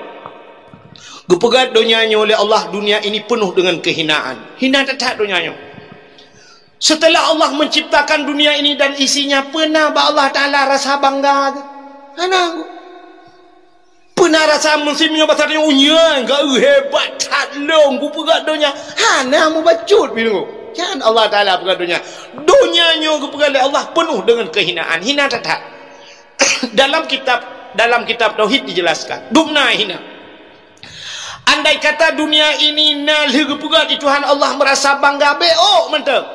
S1: Gepegat dunianya oleh Allah, dunia ini penuh dengan kehinaan. Hina tak dunianya. Setelah Allah menciptakan dunia ini dan isinya, pernah Allah Ta'ala rasa bangga? Mana? Pernah rasa musimnya basarnya unya, enggak hebat, tak long, gepegat dunia. Hana mu bacut bingung. Kan Allah Ta'ala pegat dunia. Dunianya gepegat oleh Allah penuh dengan kehinaan. Hina tak. Dalam kitab tauhid dijelaskan. Dumna hina. Andai kata dunia ini nalih gepegat di Tuhan Allah merasa bangga mantap.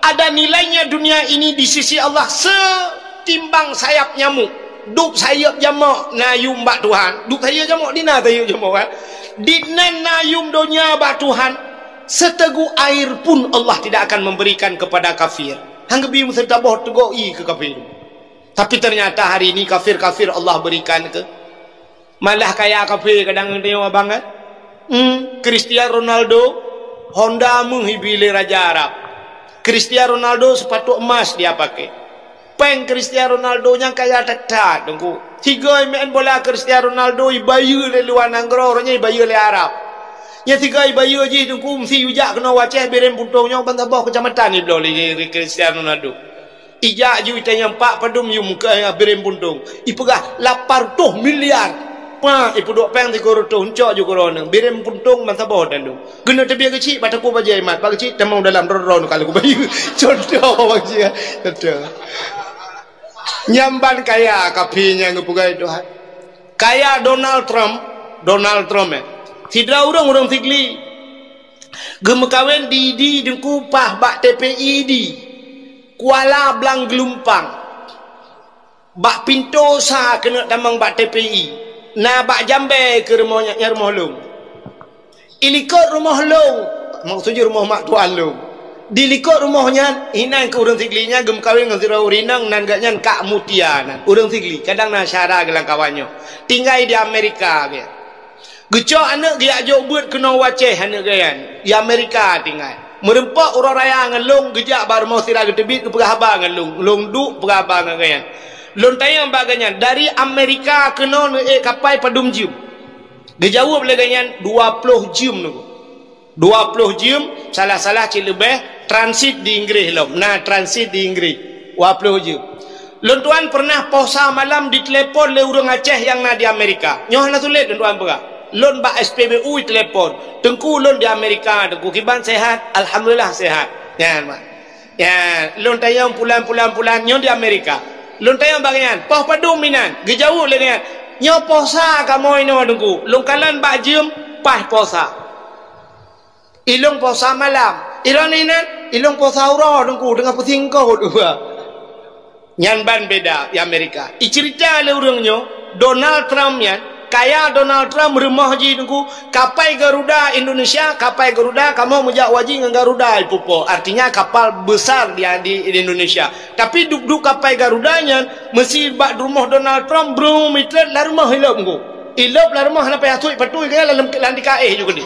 S1: Ada nilainya dunia ini di sisi Allah setimbang sayap nyamuk. Dup sayap jamak nayum bak Tuhan. Dup sayap jamak dina sayap jamak kan. Dina nayum dunia bak Tuhan. Setegu air pun Allah tidak akan memberikan kepada kafir. Hanggebi serta boh tegoi ke kafir. Tapi ternyata hari ini kafir-kafir Allah berikan ke. Malah kayak kafir kadang dia banget. Cristiano Ronaldo Honda menghibili Raja Arab. Cristiano Ronaldo sepatu emas dia pakai. Peng Cristiano Ronaldo nya kaya tat-tat dengku. 3 main bola Cristiano Ronaldo ibayu le luar nanggro orangnya ibayu le Arab. Nya 3 ibayu je dengku mesti ujak kena waceh berem puntungnya bantabah kecamatan ni blo le Cristiano Ronaldo. Ijak ju itanya 4 padum yu muka berem puntung. Ipegah 800 miliar. Pa ipu dok peng 300 uncok ju korona. Berem puntung bantabah dan tu. Guna tebia kecil bataku bajai mat. Pak kecil temang dalam ron kalau ku bayu. Contoh bagi contoh. Nyamban kaya kapinya ngepugai Tuhan. Kaya Donald Trump tidak orang tigli. Gemekawin di dengkupah bak TPI di Kuala Blang Gelumpang. Bak pintu sa kena tamang bak TPI. Na bak jambe ke rumahnya rumah long. Ilikot rumah long. Maksudnya rumah mak tuan long. Dilikot rumahnya hinan ke urang tiglinya gem kawin dengan sirau rinang nan gaknya kak mutia nan urang tigli kadang na syara gelang kawannya tinggal di Amerika dia gecok anak dia jauh buat kena waceh anak gayan di Amerika tinggal merempak orang raya ngelong gejak baru mau sirah gedebit ke pegahaba ngelong long duk pegahaba gayan lon tayang baganya dari Amerika kena kapai padum jum gejauh boleh gayan 20 jum tu 20 jam salah-salah cilebeh transit di Inggris lom. Nah transit di Inggris 20 jam. Lon tuan pernah posa malam ditelepon le urang Aceh yang na di Amerika. Nyoh na sulit tuan pegah. Lon ba SPBU telepon. Tengku lon di Amerika, tengku kiban sehat, alhamdulillah sehat. Ya mak. Ya, lon tayang pulan nyoh di Amerika. Lon tayang bagian poh padum minan. Gejauh le dengan. Nyoh posa kamu ino tengku. Lon kalan ba jam pas posa. Ilong posa malam. Iraninan ilong posa ura dengku dengan pusing kau dua. Nyanban beda di Amerika. Icerita le urangnya Donald Trump yan kaya Donald Trump rumah ji dengku kapai Garuda Indonesia kapai Garuda kamu mujak wajib dengan Garuda ipupo. Artinya kapal besar dia di Indonesia. Tapi duk kapai Garudanya mesti bak rumah Donald Trump bro mitlet la rumah hilop dengku. Hilop la rumah na payah patui kaya dalam landikae juga ni.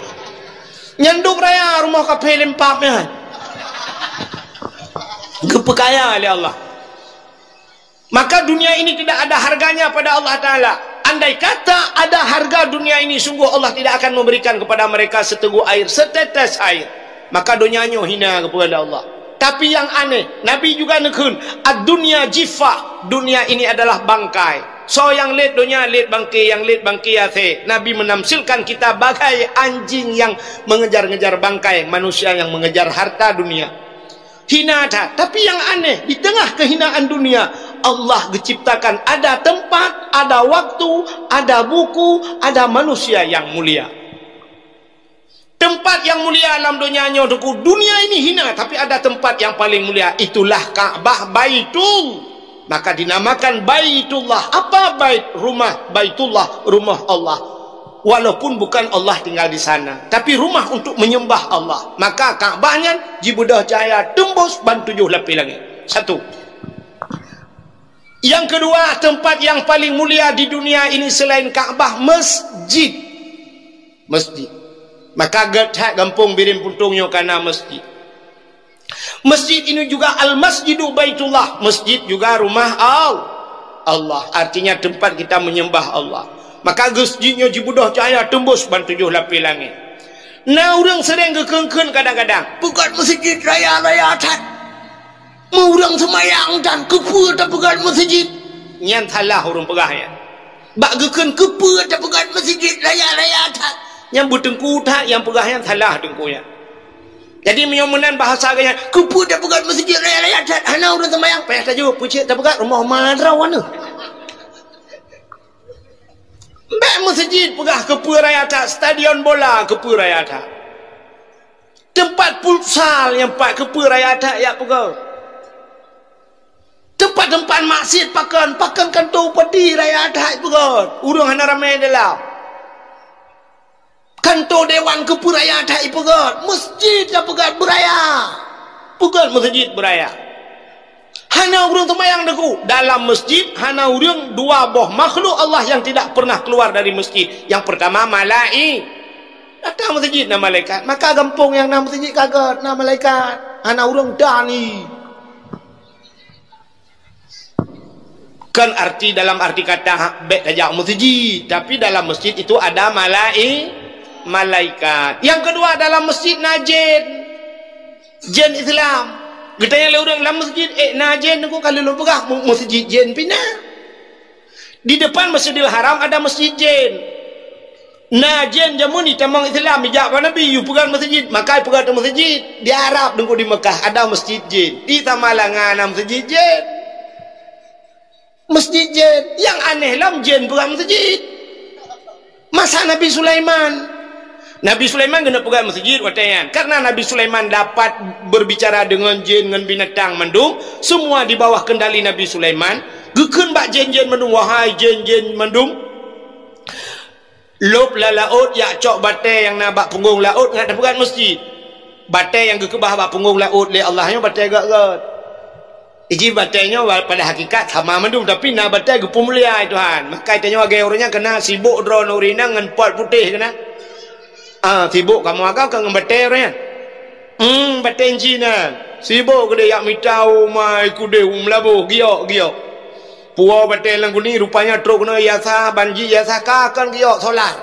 S1: Nyanduk raya rumah kafe lempapnya. Kepekaya oleh Allah. Maka dunia ini tidak ada harganya pada Allah Ta'ala. Andai kata ada harga dunia ini, sungguh Allah tidak akan memberikan kepada mereka seteguk air, setetes air. Maka dunianya hina kepada Allah. Tapi yang aneh, Nabi juga nekun, ad-dunya jifah. Dunia ini adalah bangkai. So yang lihat dunia lihat bangkai, yang lihat bangkai ate. Nabi menamsilkan kita bagai anjing yang mengejar-ngejar bangkai, manusia yang mengejar harta dunia. Hina ada. Tapi yang aneh, di tengah kehinaan dunia, Allah diciptakan ada tempat, ada waktu, ada buku, ada manusia yang mulia. Tempat yang mulia alam dunianya untuk dunia ini hina, tapi ada tempat yang paling mulia, itulah Ka'bah Baitul. Maka dinamakan Baitullah. Apa bait? Rumah. Baitullah, rumah Allah. Walaupun bukan Allah tinggal di sana, tapi rumah untuk menyembah Allah. Maka Ka'bahnya jibudah cahaya tembus ban 7 lapis langit. Satu. Yang kedua, tempat yang paling mulia di dunia ini selain Ka'bah, masjid. Masjid. Maka gertak gampung birim puntungnya karena masjid. Masjid ini juga al-masjidu baitullah. Masjid juga rumah Allah. Artinya tempat kita menyembah Allah. Maka masjidnya jibudah cahaya tembus ban 7 lapis langit. Nah orang sering kekengken kadang-kadang bukan masjid raya-raya atas. Orang semayang dan kepu tak pegang masjid. Yang salah orang pegahnya. Bak keken kepu tak pegang masjid raya-raya atas. Yang bertengku tak yang pegahnya salah tengkunya. Jadi menyomenan bahasa gaya kepu tak pegang masjid raya-raya atas. Hana orang semayang payah saja pucik tak pegang rumah madraw mana. Bak masjid pegah kepu raya atas, stadion bola kepu raya atas. Tempat futsal yang pak kepu raya atas ya pegang. Tempat-tempat maksiat pakan kantor peti raya atas pegang. Urang hana ramai dalam. Kantor dewan kepu raya atas pegang. Masjid yang pegang beraya. Pegang masjid beraya. Hana urang temayang deku dalam masjid, hana urang dua boh makhluk Allah yang tidak pernah keluar dari masjid. Yang pertama Datang masjid nama malaikat. Maka kampung yang nama masjid kagak nama malaikat. Anak orang dah ni. Kan arti dalam arti kata baik saja masjid, tapi dalam masjid itu ada malaikat. Yang kedua dalam masjid najin. Jin Islam. Kita yang orang dalam masjid najin aku kalau lu pegah masjid jin pina. Di depan Masjidil Haram ada masjid jin. Najin jamun ni tamang Islam bijak Nabi you pegang masjid, maka pegang tu masjid. Di Arab dengku di Mekah ada masjid jin. Di Tamalangan ada masjid jin. Masjid jin. Yang aneh lah jin pegang masjid. Masa Nabi Sulaiman kena pegang masjid watayan. Karena Nabi Sulaiman dapat berbicara dengan jin, dengan binatang mendung, semua di bawah kendali Nabi Sulaiman. Gekun bak jin-jin mendung, wahai jin-jin mendung. Lop la laut yak cok batai yang nak bak punggung laut ngak pegang masjid. Batai yang gekebah bak punggung laut le Allahnya batai gak. Iji batainya pada hakikat sama mendung, tapi na batai gepum mulia Tuhan. Maka itanya wagai orangnya kena sibuk drone urina ngan pot putih kena. Sibuk kamu agak kan batai orangnya. Batai Cina. Sibuk gede yak mitau mai kude umlabu giok. Puau batai lang kuni rupanya truk kena yasa banji yasa ka kan giok solar.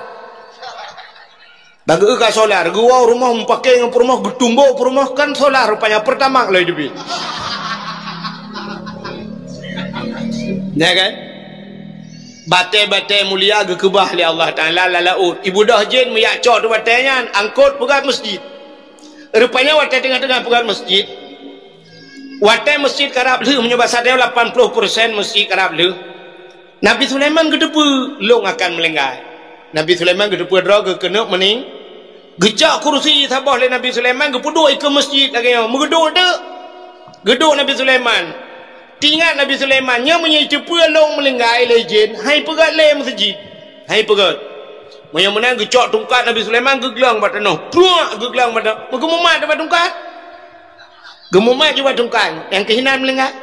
S1: Bagi ka solar, gua rumah pakai ngap rumah getumbo rumah kan solar rupanya pertama lah hidup. Ya kan? Batai-batai mulia gekebah oleh Allah Ta'ala laut. Ibu dah jin meyak cok tu batainya angkut pegang masjid. Rupanya watai tengah-tengah pegang masjid. Watai masjid karab le menyebab sadar 80% masjid karab le. Nabi Sulaiman gedepu long akan melenggai. Nabi Sulaiman gedepu draw ke kena mening. Gejak kursi sabah le Nabi Sulaiman gepuduk ke masjid lagi. Megeduk dak. Geduk Nabi Sulaiman. Tinggal Nabi Sulaiman yang menyai cepu long melenggai le jin, hai pegat le masjid. Hai pegat. Yang mana gecok tungkat Nabi Sulaiman geglang pada noh. Pruak geglang pada. Gemumat dapat tungkat. Gemumat juga tungkat. Yang kehinaan melenggai.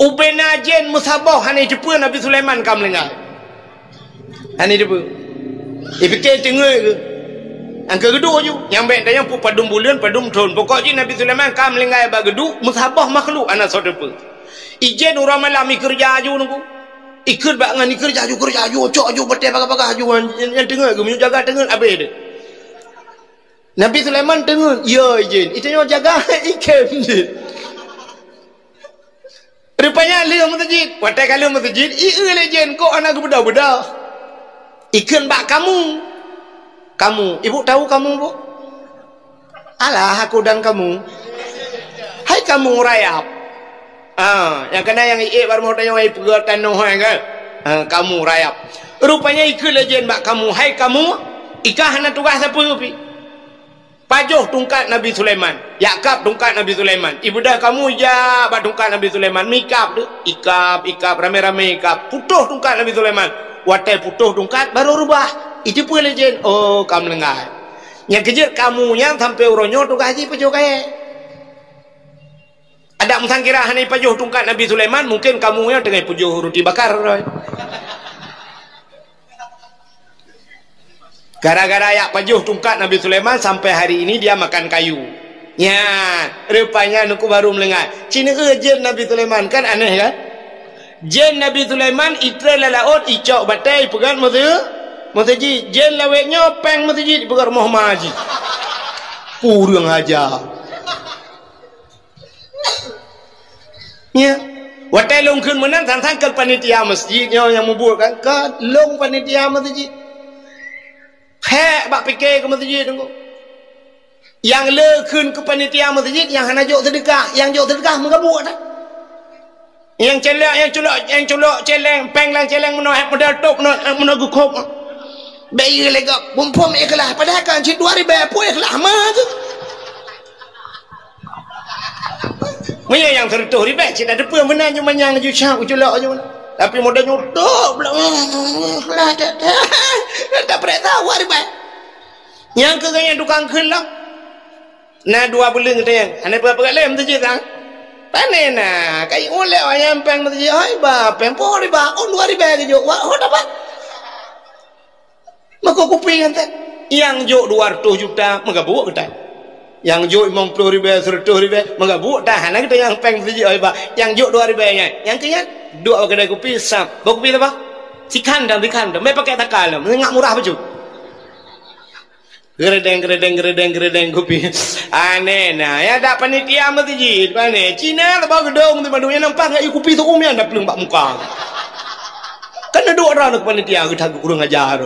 S1: Ubena jin musabah hanai cepu Nabi Sulaiman kam melenggai. Hanai cepu. Dipikir tengah ke. Yang kedua je, yang baik dan yang padum bulan, padum tahun. Pokoknya Nabi Sulaiman kam melenggai bageduk, musabah makhluk anak saudara. Ijen orang malam kerja aju nunggu. Ikut bangan kerja aju, cok aju, betul bagah aju yang tengah, kemu jaga tengah habis dia. Nabi Sulaiman tengah, ya ijen, itu yang jaga ikem je. Rupanya lihat masjid, watai kalau masjid, ijen kok anak budak-budak. Ikan bak kamu, ibu tahu kamu bu? Alah aku dan kamu. Hai kamu rayap. Yang kena yang baru mau tanya wahai pegat tanah kan? Kamu rayap. Rupanya ikut legend bak kamu. Hai kamu, ikah hana tugas apa pi? Pajuh tungkat Nabi Sulaiman. Yakab tungkat Nabi Sulaiman. Ibu dah kamu ya bak tungkat Nabi Sulaiman. Mikap tu, ikap rame-rame ikap. Putuh tungkat Nabi Sulaiman. Watai putuh tungkat baru rubah. Itu pun legend. Oh, kamu lengai. Yang kejar kamu yang sampai uronyo tu gaji pajuh kaya. Ada musang kira hanai pajuh tungkat Nabi Sulaiman, mungkin kamu yang tengah pajuh roti bakar. Gara-gara ya pajuh tungkat Nabi Sulaiman sampai hari ini dia makan kayu. Ya, rupanya nuku baru melengai. Cina jen Nabi Sulaiman kan aneh kan? Jen Nabi Sulaiman itre laut icok batai pegang masjid jen laweknya peng masjid pegang Muhammad Haji. Kurang aja. Ya, watai longkeun menang sangkal panitia masjidnya yang membuatkan kan long panitia masjid. Hek bak fikir ke masjid tunggu. Yang lekun ke panitia masjid yang hana jok sedekah, yang jok sedekah mengabuat dah. Yang culok celeng peng lang celeng meno modal tok meno gukop. Bayi legak bumpum ikhlas padahal kan cik 2000 apa ikhlas mah tu. Maya yang tertuh ribet cik dah depan benar cuma yang ju cak culok je. Tapi modal nyotok pula. Ikhlas tak pernah tahu ribet. Yang keganya tukang kelam. Nah 2 bulan katanya. Ane pegat lem tu je tang. Panen nah, kayak oleh ayam peng mesti hai ba, pempo ri ba, on 2000 ke jo. Wah, dapat. Mako kuping ente. yang jok 200 juta menggabuk kita, yang jok 50 ribu 100 ribu menggabuk tahan kita yang peng siji yang jok 2 ribu yang kaya dua kedai kopi sap bawa kopi apa si kandang mai pakai takal ngak murah baju geredeng kopi aneh nah ya ada panitia mesti jid pane Cina bawa gedung di Bandung yang nampak ngak kopi tu umnya anda pelung bak muka kan ada orang nak panitia kita kurang ajar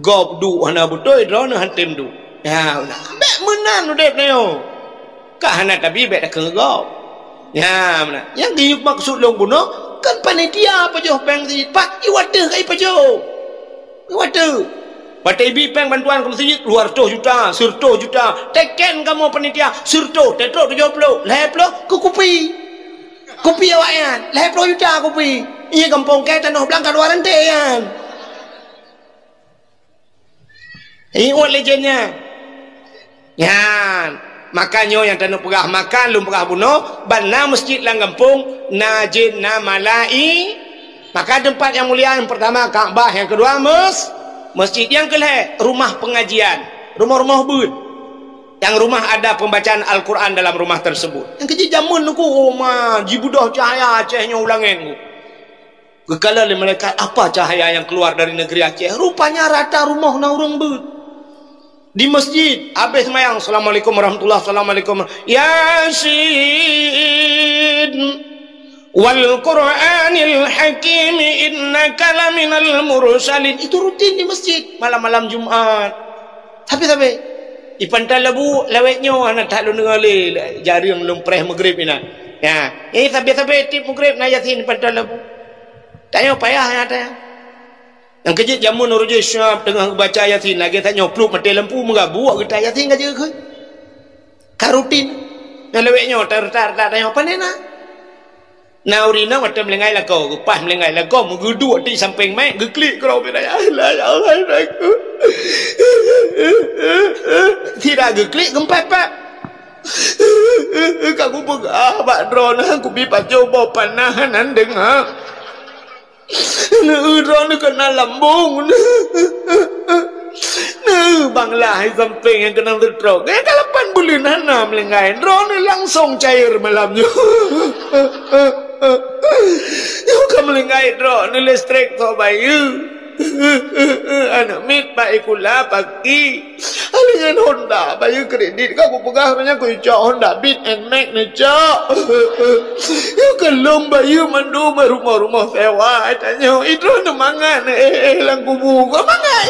S1: gop du hana betul drone hantem du ya mek menan udep neo ka hana tapi bek dak gop ya mana yang di maksud long buno kan panitia apa jo peng si pak iwate kai pa jo iwate patai bi peng bantuan ke masjid 200 juta 100 juta teken kamu panitia 100 tetro 70 leplo ku kopi awaknya 70 juta kopi iya kampung ke tanah belangka luaran tean ingat legendnya ya makanya yang tanah pegah makan lum pegah bunuh bana masjid lang kampung najin na malai maka tempat yang mulia yang pertama Kaabah, yang kedua masjid, yang kelih rumah pengajian, rumah-rumah bud yang rumah ada pembacaan Al-Quran dalam rumah tersebut yang kecil jamun aku rumah jibudah cahaya Acehnya ulangin kekala mereka apa cahaya yang keluar dari negeri Aceh rupanya rata rumah na orang bud di masjid habis semayang assalamualaikum warahmatullahi wabarakatuh Yasin wal Qur'anil Hakim innaka laminal mursalin itu rutin di masjid malam-malam Jumat tapi ipantal labu lawetnya anak tak lu ngale jari yang lumpreh maghrib ina ya tapi tip maghrib na Yasin ipantal labu tanya payah ya tanya yang kecil jamun uruj syab tengah baca Yasin lagi tak nyopluk mati lampu mengabuak kita Yasin kaje ke karutin yang leweknya tar tanya apa nena naurina mata melengai lah kau pas melengai lah kau mengudu di samping mai geklik kalau beda ya Allah aku tidak geklik gempepet kamu pegah bak drone aku pipa coba panahan dengar drone kena lambung banglah samping yang kena drone kalau 8 bulan hana melengai drone langsung cair malamnya kamu melengai drone listrik so bayu anak mit baik kula pagi alingan Honda bayu kredit kamu pegah banyak ku cok Honda Beat and Mac ni cok kelong bayu mandu rumah-rumah sewa tanya itu ada mangan lang kubu kau mangan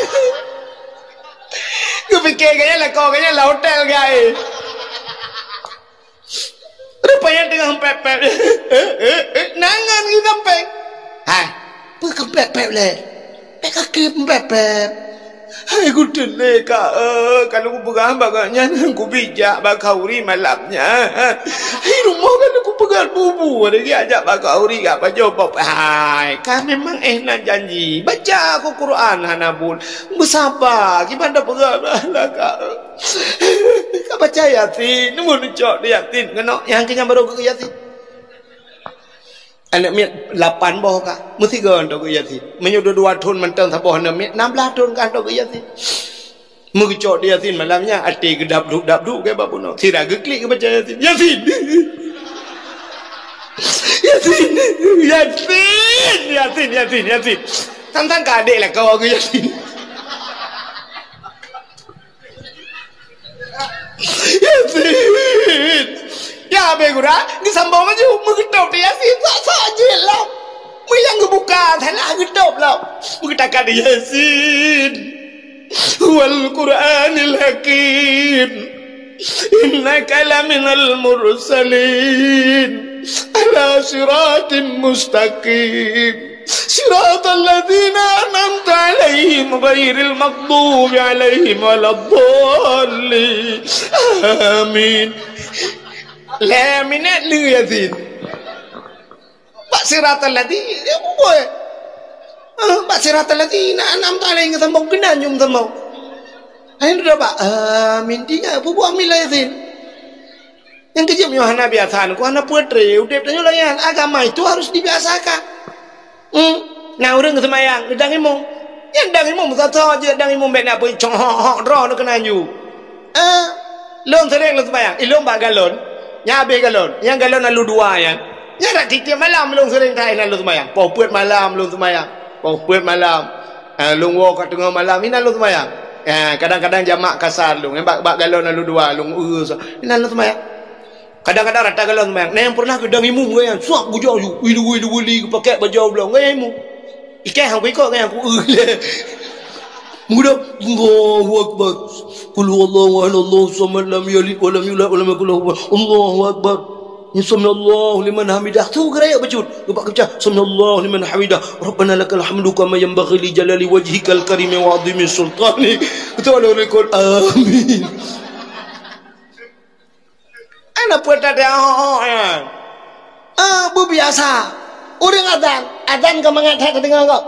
S1: ku fikir kayaknya lah hotel guys rupanya tengah pepep nangan kita sampai apa pepep leh kaki pepep hai ku dene ka kalau ku pegang baganya ku bijak bakauri malamnya hai rumah kan ku pegang bubu ada dia ajak bakauri apa jawab hai kan memang nak janji baca aku Quran hanabun bersabar gimana pegang lah kak kau baca Yasin nemu cok Yasin kena yang kenyang baru ke Yasin anak miat 8 boh kak mesti ganto ke Yasin menyudah 2 tahun mentang saboh anak miat 16 tahun ganto ke Yasin mengcok di Yasin malamnya ati gedap duk ke babu no tidak geklik ke baca Yasin Yasin tantang ke adik lah kau ke Yasin ya begura disambung aja mengetop dia Yasin saja lah yang ngebuka tanah getop lah mengetakan Yasin wal Qur'anil Hakim innaka laminal mursalin ala siratin mustaqim siratal ladzina an'amta alaihim ghairil maghdubi alaihim waladdallin amin la minat lu Yasin pak siratal ladzina boy pak siratal ladzina an'amta alaihim sambung kena nyum sambung ayo dah pak amin dia bubu amil Yasin yang kejam Yohana biasa ku anak putri udah tanya layan agama itu harus dibiasakan nah orang semayang udah ngomong Yang dang imum satu je dang imum ben apa cong hok ro nak kena you. Lon sering lu sembahyang. Ilom bak galon. Nya habis galon. Yang galon lalu dua ya. Nya dak tiap malam lon sering tai nak lu sembahyang. Pau puat malam lu sembahyang. Pau puat malam. Lung wo kat tengah malam ina lu sembahyang. Kadang-kadang jamak kasar lu. Yang bak galon lalu dua lung ina lu sembahyang. Kadang-kadang rata galon sembahyang. Nah yang pernah kedang imum kan. Suap bujau you. Widu wili pakai baju belum kan imum. Ikai hang ikut kan aku le. Mudah Allahu akbar. Qul huwallahu ahad Allahu samad lam yalid wa lam yulad wa lam yakul lahu kufuwan ahad. Allahu akbar. Ya samiallahu liman hamidah. Tu geraya bacut. Lepas kerja samiallahu liman hamidah. Rabbana lakal hamdu kama yanbaghi li jalali wajhikal karim wa 'azimi sultani. Betul Allah rekod. Amin. Ana puat ada ya. Bu biasa. Orang adan kau mengatakan dengar kau.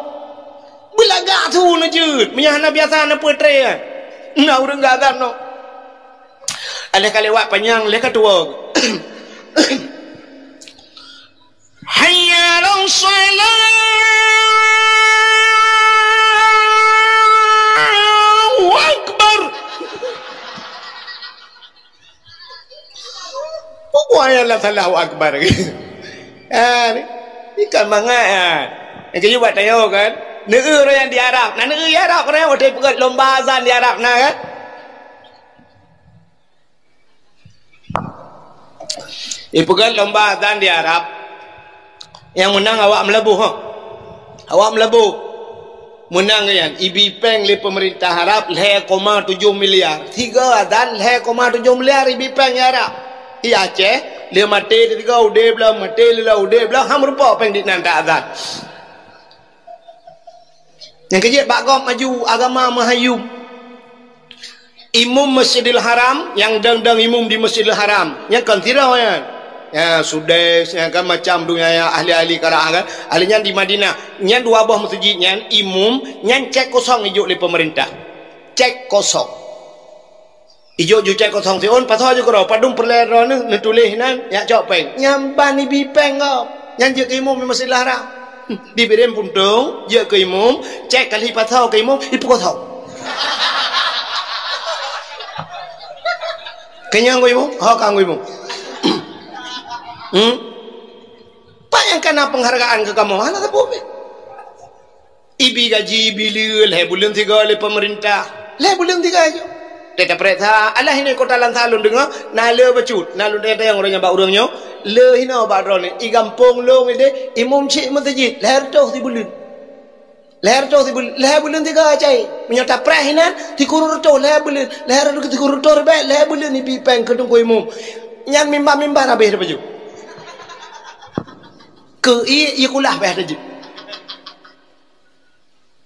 S1: Belaga tu na je. Menyahana biasa na putre. Na orang gak adan no. Alih kali wak panjang leh ketua. Hayya 'alas shalah. Allahu akbar. Pokoknya lah Allahu akbar. Ikan mangat yang kaya buat tayo kan negeri yang di Arab nah negeri Arab kan ada pegat lomba azan di Arab nah kan pegat lomba azan di Arab yang menang awak melebuh awak melebuh menang kan ibi peng le pemerintah Arab 1,7 miliar 3 azan 1,7 miliar ibi peng Arab iya Aceh dia mati dia udah belah mati dia udah belah ham rupa peng di nanda azan yang kejap bagom maju agama Mahayu imum Masjidil Haram yang dang imum di Masjidil Haram yang kan tirau ya sudah yang kan macam dunia ya ahli-ahli karangan ahlinya di Madinah yang dua buah masjid yang imum yang cek kosong hijau oleh pemerintah cek kosong ijo ju cek kosong ti on pasal je kro padung perlero ne tulis nan ya cok peng nyamban ni bi peng kau yang je ke imum di Masjidil Haram di berem puntung je ke imum cek kali pasal ke imum ipu kosong kenyang ko imum ha kang imum bayangkan penghargaan ke kamu mana tak boleh ibi gaji bilil he bulan 3 oleh pemerintah le bulan 3 aja Teta pereta Allah ini kota lansalun dengar nala bacut nalu teta yang orangnya bak orangnya le hina bak drone I gampung long ide imum cik masjid leher tu ti bulan leher 3 cai menyata preh hina ti kurur tu leher bulan leher ti kurur tu be leher bulan ni bi peng kedung ko imum nyan mimbar habis baju ke I kulah be aja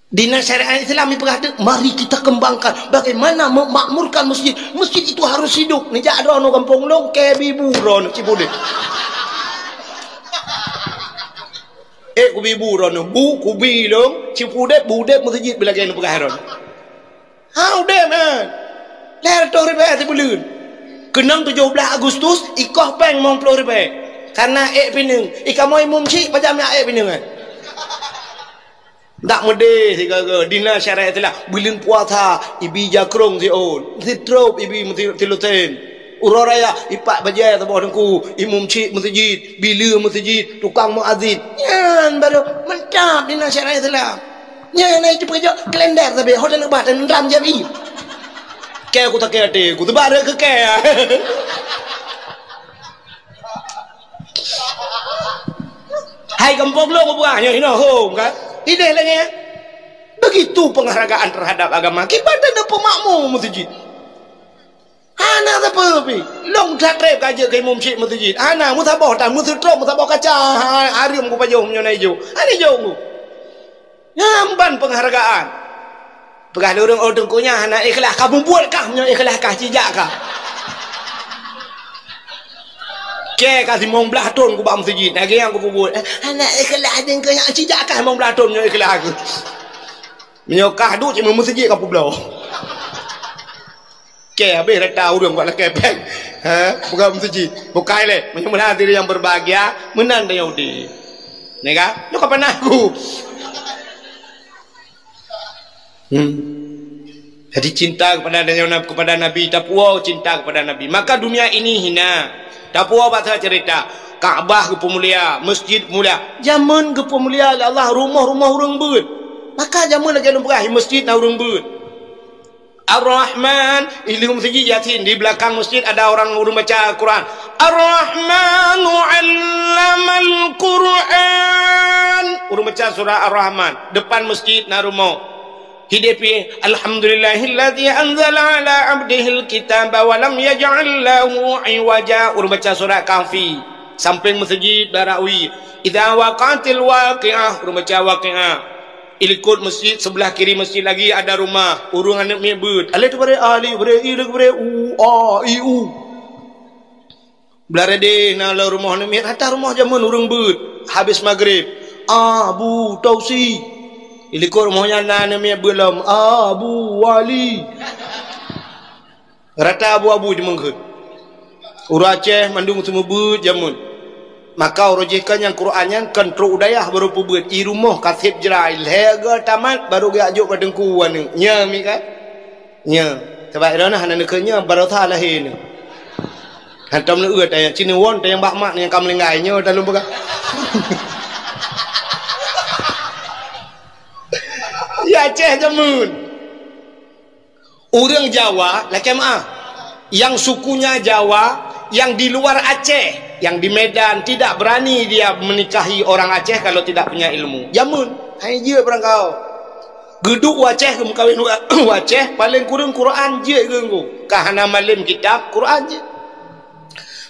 S1: Dina syariat Islam ini berkata, mari kita kembangkan bagaimana memakmurkan masjid. Masjid itu harus hidup. Ni jak ada orang kampung long kebi buron cipude. Kubi buron bu kubi long cipude bude masjid bila gaya perkara. How dem man. Leher tu ribu bulan. Kenang 17 Agustus ikoh peng 90 ribu. Karena pinang. Ikamoi mumci pajam ya pinang. Tak mede sigaga dina syariat itulah bulan puasa ibi jakrong si on sitrop ibi tiluten uraraya ipak bajai tabah dengku imum cik masjid bila masjid tukang muazzin yan baru mentap dina syariat itulah yan naik cepat kerja kalender tapi hotel lebat dan ram jami kaya aku tak kaya te aku tebak ada ke kaya hai kampung lo buahnya ini home kan ini lagi begitu penghargaan terhadap agama kita ada pemakmur masjid anak apa pi long trep kaje ke imam syekh masjid anak mutabah dan musutrop mutabah kaca harim ku pajong nyo naijo ani jong ku nyamban penghargaan pegah lurung orang kunya anak ikhlas kamu buat kah nyo ikhlas kah cijak kah ke kasih mong belah ton ku bam masjid lagi yang ku buat anak ikhlas deng ke yang cijak kah mong belah ton nyo ikhlas aku menyokah duk cuma masjid kapu belah ke habis rata urang buat laki pek bukan masjid bukai le menyembah diri yang berbahagia menang dan Yahudi nega lu kapan aku Jadi cinta kepada Nabi, tak puas cinta kepada Nabi. Maka dunia ini hina. Tak puas baca cerita. Kaabah ke pemulia, masjid mulia. Zaman ke pemulia Allah rumah-rumah orang beut. Maka zaman lagi orang masjid na orang beut. Ar-Rahman ilmu masjid Yasin di belakang masjid ada orang baca Al-Quran. Ar-Rahmanu 'allamal Quran. Orang baca surah Ar-Rahman depan masjid na rumah. Hidupi alhamdulillahilladzi anzala ala 'abdihil kitaba wa lam yaj'al lahu 'iwaja. Orang baca surah Kahfi samping masjid Barawi. Idza waqatil waqi'ah. Orang baca Waqi'ah. Ilikut masjid sebelah kiri masjid lagi ada rumah urung anak mebut ale tu bare ali bare i le bare u a i u blarade na la rumah anak mebut hatta rumah zaman urung beut habis maghrib Abu Tausi ilikut rumahnya anak mebut lam Abu Wali rata abu-abu di mengkut urang Aceh mandung semua beut zaman. Maka rojihkan yang Qurannya kontrol udayah baru pubut i rumah kasih jerai lega tamat baru ge ajuk padengku anu nya mi kan nya sebab irana hana nekenya baru tha lahir ni hantam ne eut aya cini won tayang bak mak yang kam lengai nya dalam buka ya Aceh jamun orang Jawa laki maaf yang sukunya Jawa yang di luar Aceh yang di Medan tidak berani dia menikahi orang Aceh kalau tidak punya ilmu. Jamun, hai je perang kau. Geduk Aceh ke kawin Aceh paling kurang Quran je ke engko. Kahana malim kitab Quran je.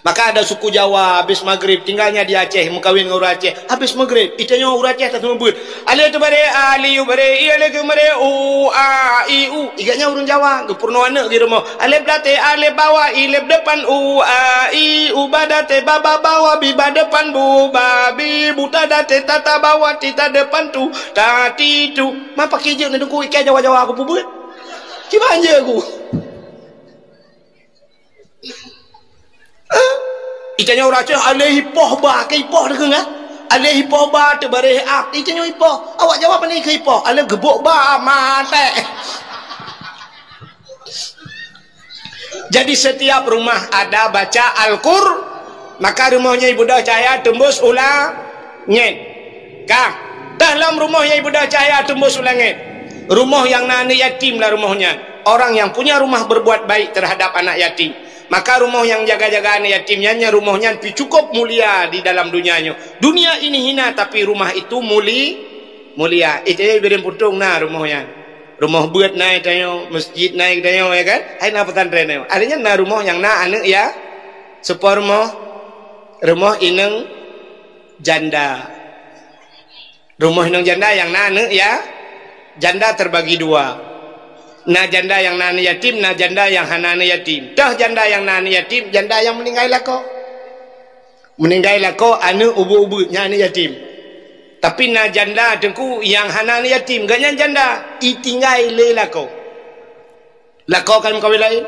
S1: Maka ada suku Jawa habis maghrib tinggalnya di Aceh mengkawin dengan orang Aceh habis maghrib itanya orang Aceh tak sebut ali tu bare ali bare i ale ke bare u a i u iganya orang Jawa ke purno anak di rumah alif date alif bawa ilif depan u a i u badate baba bawa bi depan bu babi buta date tata bawa tita depan tu tati tu ma pakai je nak ku ikan Jawa-Jawa aku pubut cuba anje aku itanya orang Aceh alih hipoh ba ke hipoh deng ah alih hipoh ba te bare ak itanya hipoh awak jawab ni ke hipoh alih gebuk ba mate. Jadi setiap rumah ada baca Al-Qur maka rumahnya Ibu Dah Cahaya tembus ulangit kah dalam rumahnya Ibu Dah Cahaya tembus ulangit rumah yang nani yatim lah rumahnya orang yang punya rumah berbuat baik terhadap anak yatim. Maka rumah yang jaga-jaga anak yatimnya rumahnya cukup mulia di dalam dunianya. Dunia ini hina tapi rumah itu mulia. Itu yang birin putung nah rumahnya. Rumah buat naik tayo, masjid naik tayo ya kan? Hai na pesantren tayo. Adanya nah rumah yang na anak ya. Sepor rumah ineng janda. Rumah ineng janda yang na anak ya. Janda terbagi dua. Nah janda yang nani yatim, nah janda yang hanane yatim. Dah janda yang nani yatim, janda yang meninggal lako. Meninggal lako anu ubu-ubu nyani yatim. Tapi nah janda dengku yang hanane yatim, ganyan janda itinggai le lako. Lako kan kawin lain.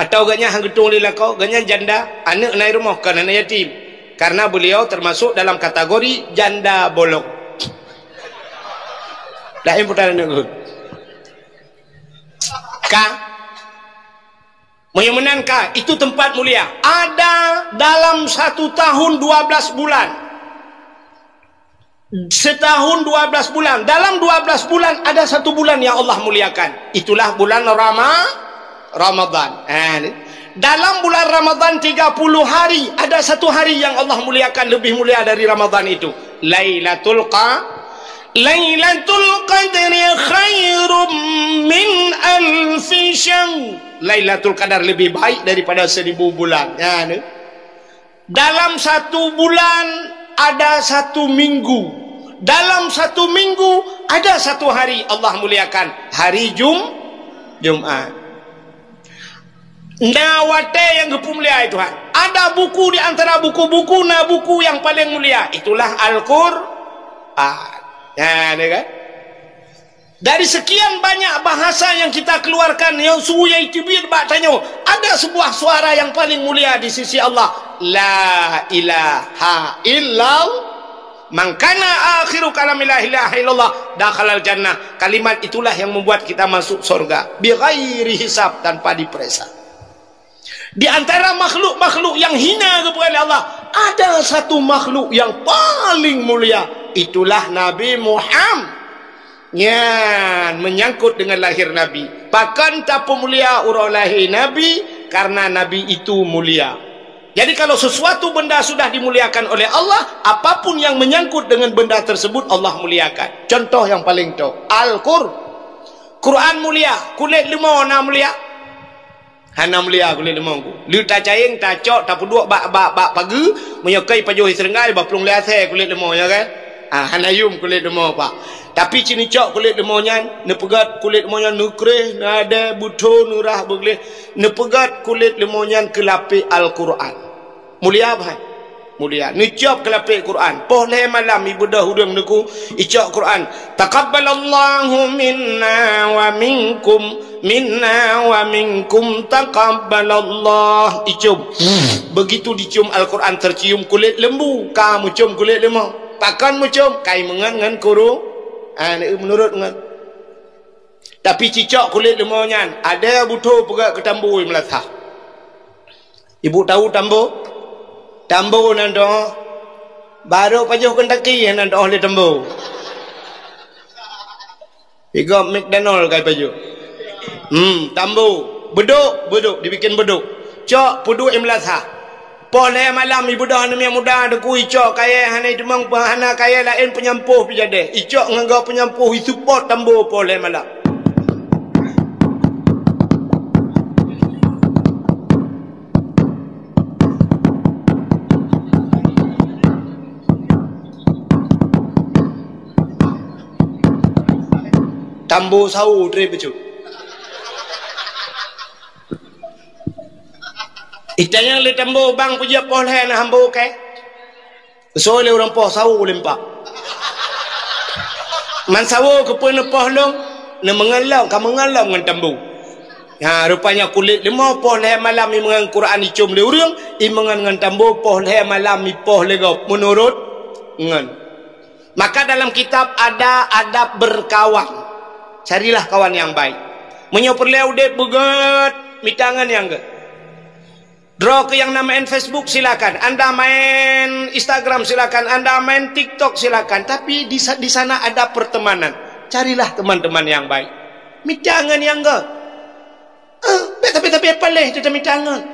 S1: Atau ganyan hanggetung le lako, ganyan janda anak nai rumah kan anak yatim. Karena beliau termasuk dalam kategori janda bolong. Lain putaran ngut. Menyamanan itu tempat mulia ada dalam 1 tahun 12 bulan setahun 12 bulan dalam 12 bulan ada 1 bulan yang Allah muliakan itulah bulan Ramadan dalam bulan Ramadan 30 hari ada 1 hari yang Allah muliakan lebih mulia dari Ramadan itu Lailatul Qadri khairum min alfi syahr. Lailatul Qadar lebih baik daripada 1000 bulan. Ya, ne? Dalam 1 bulan ada 1 minggu. Dalam 1 minggu ada 1 hari Allah muliakan. Hari Jumat. Nawate yang mulia itu. Ada buku di antara buku-buku buku yang paling mulia. Itulah Al-Qur'an. Ya, kan? Dari sekian banyak bahasa yang kita keluarkan yang suya itu biar tanya ada sebuah suara yang paling mulia di sisi Allah la ilaha illallah Man kana akhiru kalami la ilaha illallah dakhalal jannah. Kalimat itulah yang membuat kita masuk surga bi ghairi hisab, tanpa diperiksa. Di antara makhluk-makhluk yang hina kepada Allah, ada satu makhluk yang paling mulia, itulah Nabi Muhammad. Menyangkut dengan lahir Nabi. Pakan tak mulia urang lahir Nabi, karena Nabi itu mulia. Jadi kalau sesuatu benda sudah dimuliakan oleh Allah, apapun yang menyangkut dengan benda tersebut Allah muliakan. Contoh yang paling tahu, Quran mulia, kulit lemau na mulia. Hana mulia kulit lemau ku. Lu ta caing ta cok ta puduk bak pagi, menyokai pajuh serenggai ba pelung lease kulit lemau ya kan. Hana yum kulit lemau pak. Tapi cini cok kulit lemau nyan, ne pegat kulit lemau nyan nukreh, nada buto nurah boleh. Ne pegat kulit lemau nyan ke lapik Al-Quran. Mulia apa? Mulia. Nicap ke lapik Quran. Pohle malam ibu dah hudung nuku icap Quran. Taqabbalallahu minna wa minkum taqabbalallah. Icum. Begitu dicium Al-Quran tercium kulit lembu, kamu cium kulit lemau. Pakan mu cium kai mengan kuru. Menurut ngan. Tapi cicak kulit lemau nyan, ada butuh pegat ke tambu melatah. Ibu tahu tambu? Tambu nanti baru pajuh Kentucky nanti oleh tambu. Tiga McDonald kai pajuh. Tambu beduk dibikin beduk. Cok puduk yang melatah. Boleh malam ibu dah yang muda ada ku icok kaya hana demang hana kaya lain penyampuh pijade. Icok nganggo penyampuh support tambu boleh malam. Tambu sau tre becu. Itanya le tambu bang puja polhe na hambu ke. So le orang poh sau lempak. Man sau ke pun poh long ne mengalau ka mengalau ngan tambu. Rupanya kulit lemau polhe malam i mengan Quran icum le urang i mengan ngan tambu polhe malam i poh le gop menurut ngan. Maka dalam kitab ada adab berkawan. Carilah kawan yang baik. Menyoperleu dek begat mitangan yang ke. Draw ke yang namain Facebook silakan. Anda main Instagram silakan. Anda main TikTok silakan. Tapi di sana ada pertemanan. Carilah teman-teman yang baik. Mitangan yang ke. Tapi apa leh kita mitangan.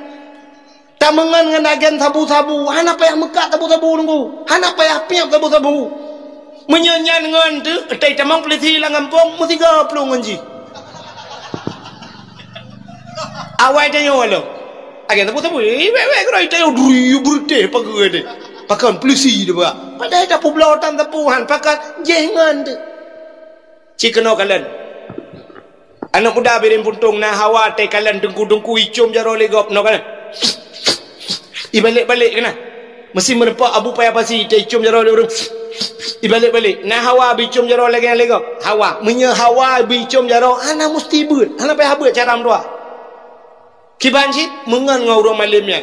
S1: Tamangan dengan agen tabu-tabu. Hana payah mekat tabu-tabu nunggu. Hana payah piap tabu-tabu. Menyanyian ngan tu, tai tamang peliti lang ampong mo 30 nganji. Awai tanyo alo. Agen tabu kro ita duri burte pagade. Pakan pelisi de ba. Padahal ta publautan tapuhan pakan jengan de. Cikeno kalen. Anak muda birin puntung na hawa te kalen dengku-dengku icum jaro legop no kalen. Ibalik-balik kena. Mesti menempak abu payah pasi te icum jaro le urang. Ibalik-balik nah hawa bicum jaro lagi hawa menya hawa bicum jaro ana mesti beut ana payah beut cara mdua kiban sit mengan ngau malim yang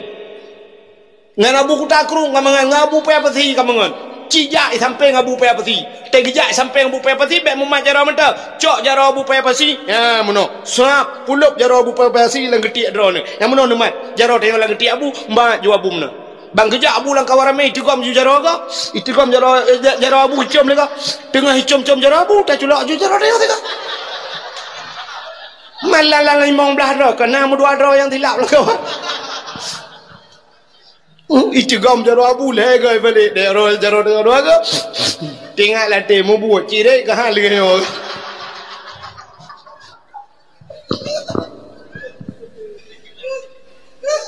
S1: ngan abu kutakru ngamangan ngabu payah pasi kamangan cijak sampai ngabu payah pasi tegejak sampai ngabu payah pasi be memat jaro menta cok jaro abu payah pasi ya mono suap pulup jaro abu payah pasi lang getik drone yang mono nemat jaro tengok lang getik abu mbak jo abu mena bang kejak abu lang kawarame itu kam jaro ka itu kam jaro abu cium lega tengah cium jaro abu tak culak jaro dia tega malalang 15 ro kena mu 2 ro yang tilap lah kawan itu kam jaro abu lega balik jaro ka tengah latih mu buat cirek ke hal ni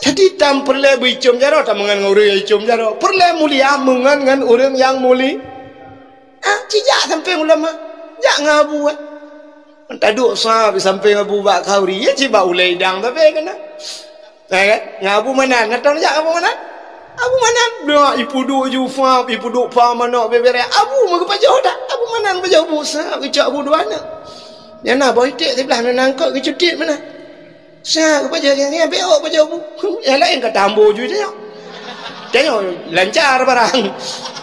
S1: jadi tam perle bicum jaro tam mengan nguri icum jaro perle mulia mengan ngan orang yang muli cijak sampai ulama jak ngabu taduk sah sampai ngabu bak kauri ya ciba ulai dang tapi kena ngabu mana ngatang jak ngabu mana abu mana doa ipudu jufa ipudu pa mana bebere abu mag pajau dak abu mana pajau busa kecak abu duana ya na boy tek sebelah nangkok kecutit mana saya apa jadi ni beok apa jauh yang lain kata ambo juga tengok lancar barang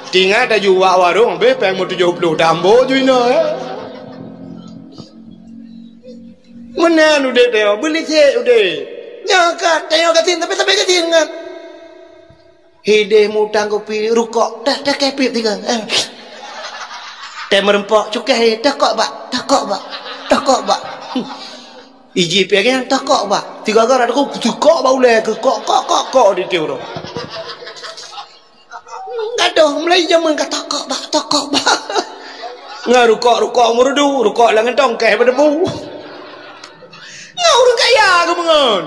S1: tinggal dah jual warung be peng 70 dambo juina mana udah teh beli teh udah nyakat tengok katin tapi katin kan hideh mutang kopi rukok dah kepip tiga teh merempok cukai takok bak iji pegang takok bak tiga gara aku tukok bau le ke kok di teu ro gaduh mulai zaman kata takok bak ngarukok murudu rukok langan tongkeh berdebu ngau kaya ke mengon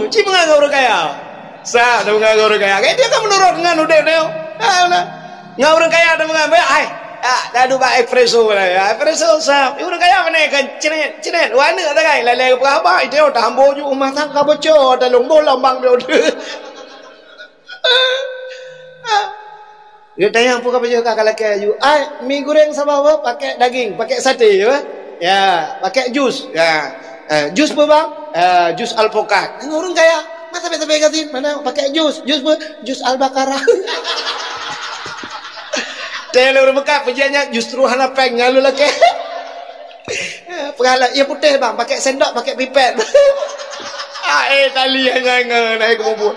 S1: ci mengan ngau kaya sa dah mengan ngau kaya kayak dia kan menurut ngan udah ngau kaya dah mengan ai dah ba espresso lah espresso sa urang kaya mana kan cinet wana tak kai lele ke apa itu tambo ju rumah tangga bocor dah lombo lambang dia dia tanya apa baju kakak laki aju mie goreng sama apa pakai daging pakai sate ya pakai jus ya jus apa bang jus alpukat orang kaya masa beta begatin mana pakai jus al-baqarah telur bekat pejannya justru hana peng ngalu laki pengala ya putih bang pakai sendok pakai pipet tali yang naik ke bubur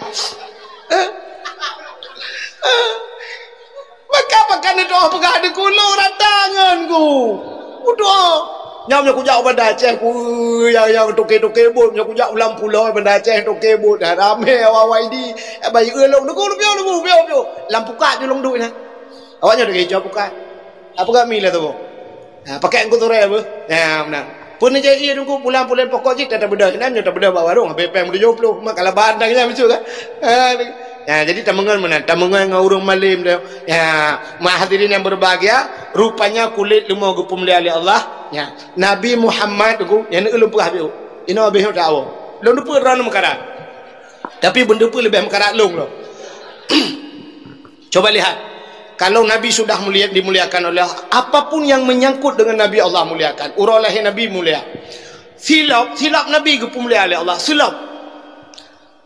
S1: maka makan itu apa gak ada kulo ratanganku udah nyamnya ku jauh benda Aceh ku yang toke-toke bot nyamnya ku jauh ulang pulau benda Aceh toke bot dah rame awal ini bayi elok nuku biar lampu kat je long duit nah awaknya dah hijau bukan apa gak mila tu pakai angkut orang apa ya benar pun aja iya nunggu pulang-pulang pokok je tak beda kenapa tak beda bawa warung BPM 70 mak kalau bandangnya macam kan ya jadi tamungan dengan orang malim dia ya mak hadirin yang berbahagia rupanya kulit lemah gupum li Allah ya Nabi Muhammad tu yang lu pun habis ini habis tahu lu lupa ran mekarat tapi benda pun lebih mekarat long lo coba lihat kalau Nabi sudah dimuliakan oleh Allah, apapun yang menyangkut dengan Nabi Allah muliakan. Uroleh Nabi mulia. Silap Nabi mulia oleh Allah. Silap.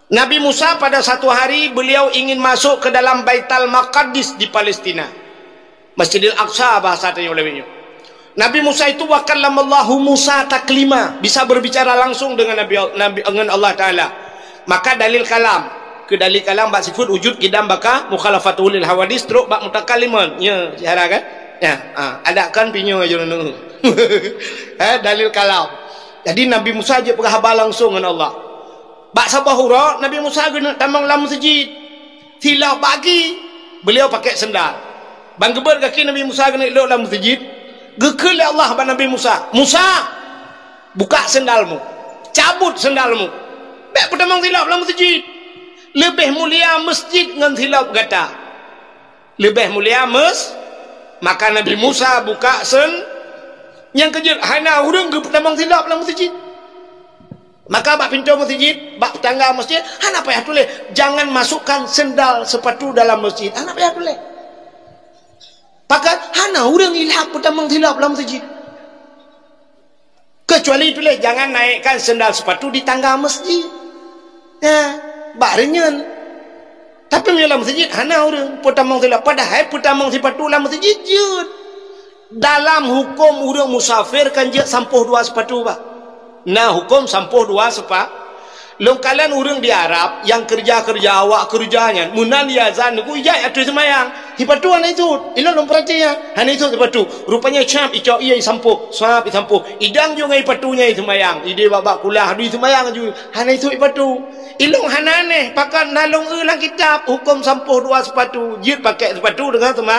S1: Nabi Musa pada satu hari beliau ingin masuk ke dalam Baitul Maqdis di Palestina. Masjidil Aqsa bahasa olehnya. Nabi Musa itu wa kallamallahu Musa taklima, bisa berbicara langsung dengan dengan Allah Taala. Maka dalil kalam dalil kalam bak sifat wujud kidam baka mukhalafatul hawadis teruk bak mutakaliman ya cara kan ya adakan pinyo aja nu dalil kalam jadi Nabi Musa aja berhaba langsung dengan Allah bak sabahura Nabi Musa guna tamang lam masjid silap bagi beliau pakai sendal bang geber kaki Nabi Musa guna elok dalam masjid gekel Allah bang Nabi Musa buka sendalmu cabut sendalmu bak pertamang silap dalam masjid lebih mulia masjid dengan silap kata lebih mulia maka Nabi Musa buka yang kejut hana urang ke pertamang silap dalam masjid maka bak pintu masjid bak tangga masjid hana payah tulis jangan masukkan sendal sepatu dalam masjid hana payah tulis pakat hana urang ilham pertamang silap dalam masjid kecuali tulis jangan naikkan sendal sepatu di tangga masjid ya bak renyan tapi dalam masjid hana orang pertamang silap padahal pertamang sepatu dalam masjid jut dalam hukum orang musafir kan je sampuh dua sepatu pak nah hukum sampuh dua sepatu long kalian orang di Arab yang kerja awak kerjanya munan yazan ku ijai atu semayang sepatu hana itu ilo long perhatian hana itu sepatu rupanya cap icau iya sampuh swap sampuh idang juga sepatunya semayang ide babak kulah di semayang ju hana itu sepatu ilung hanane pakai nalung ulang kitab hukum sampuh dua sepatu jid pakai sepatu dengan sama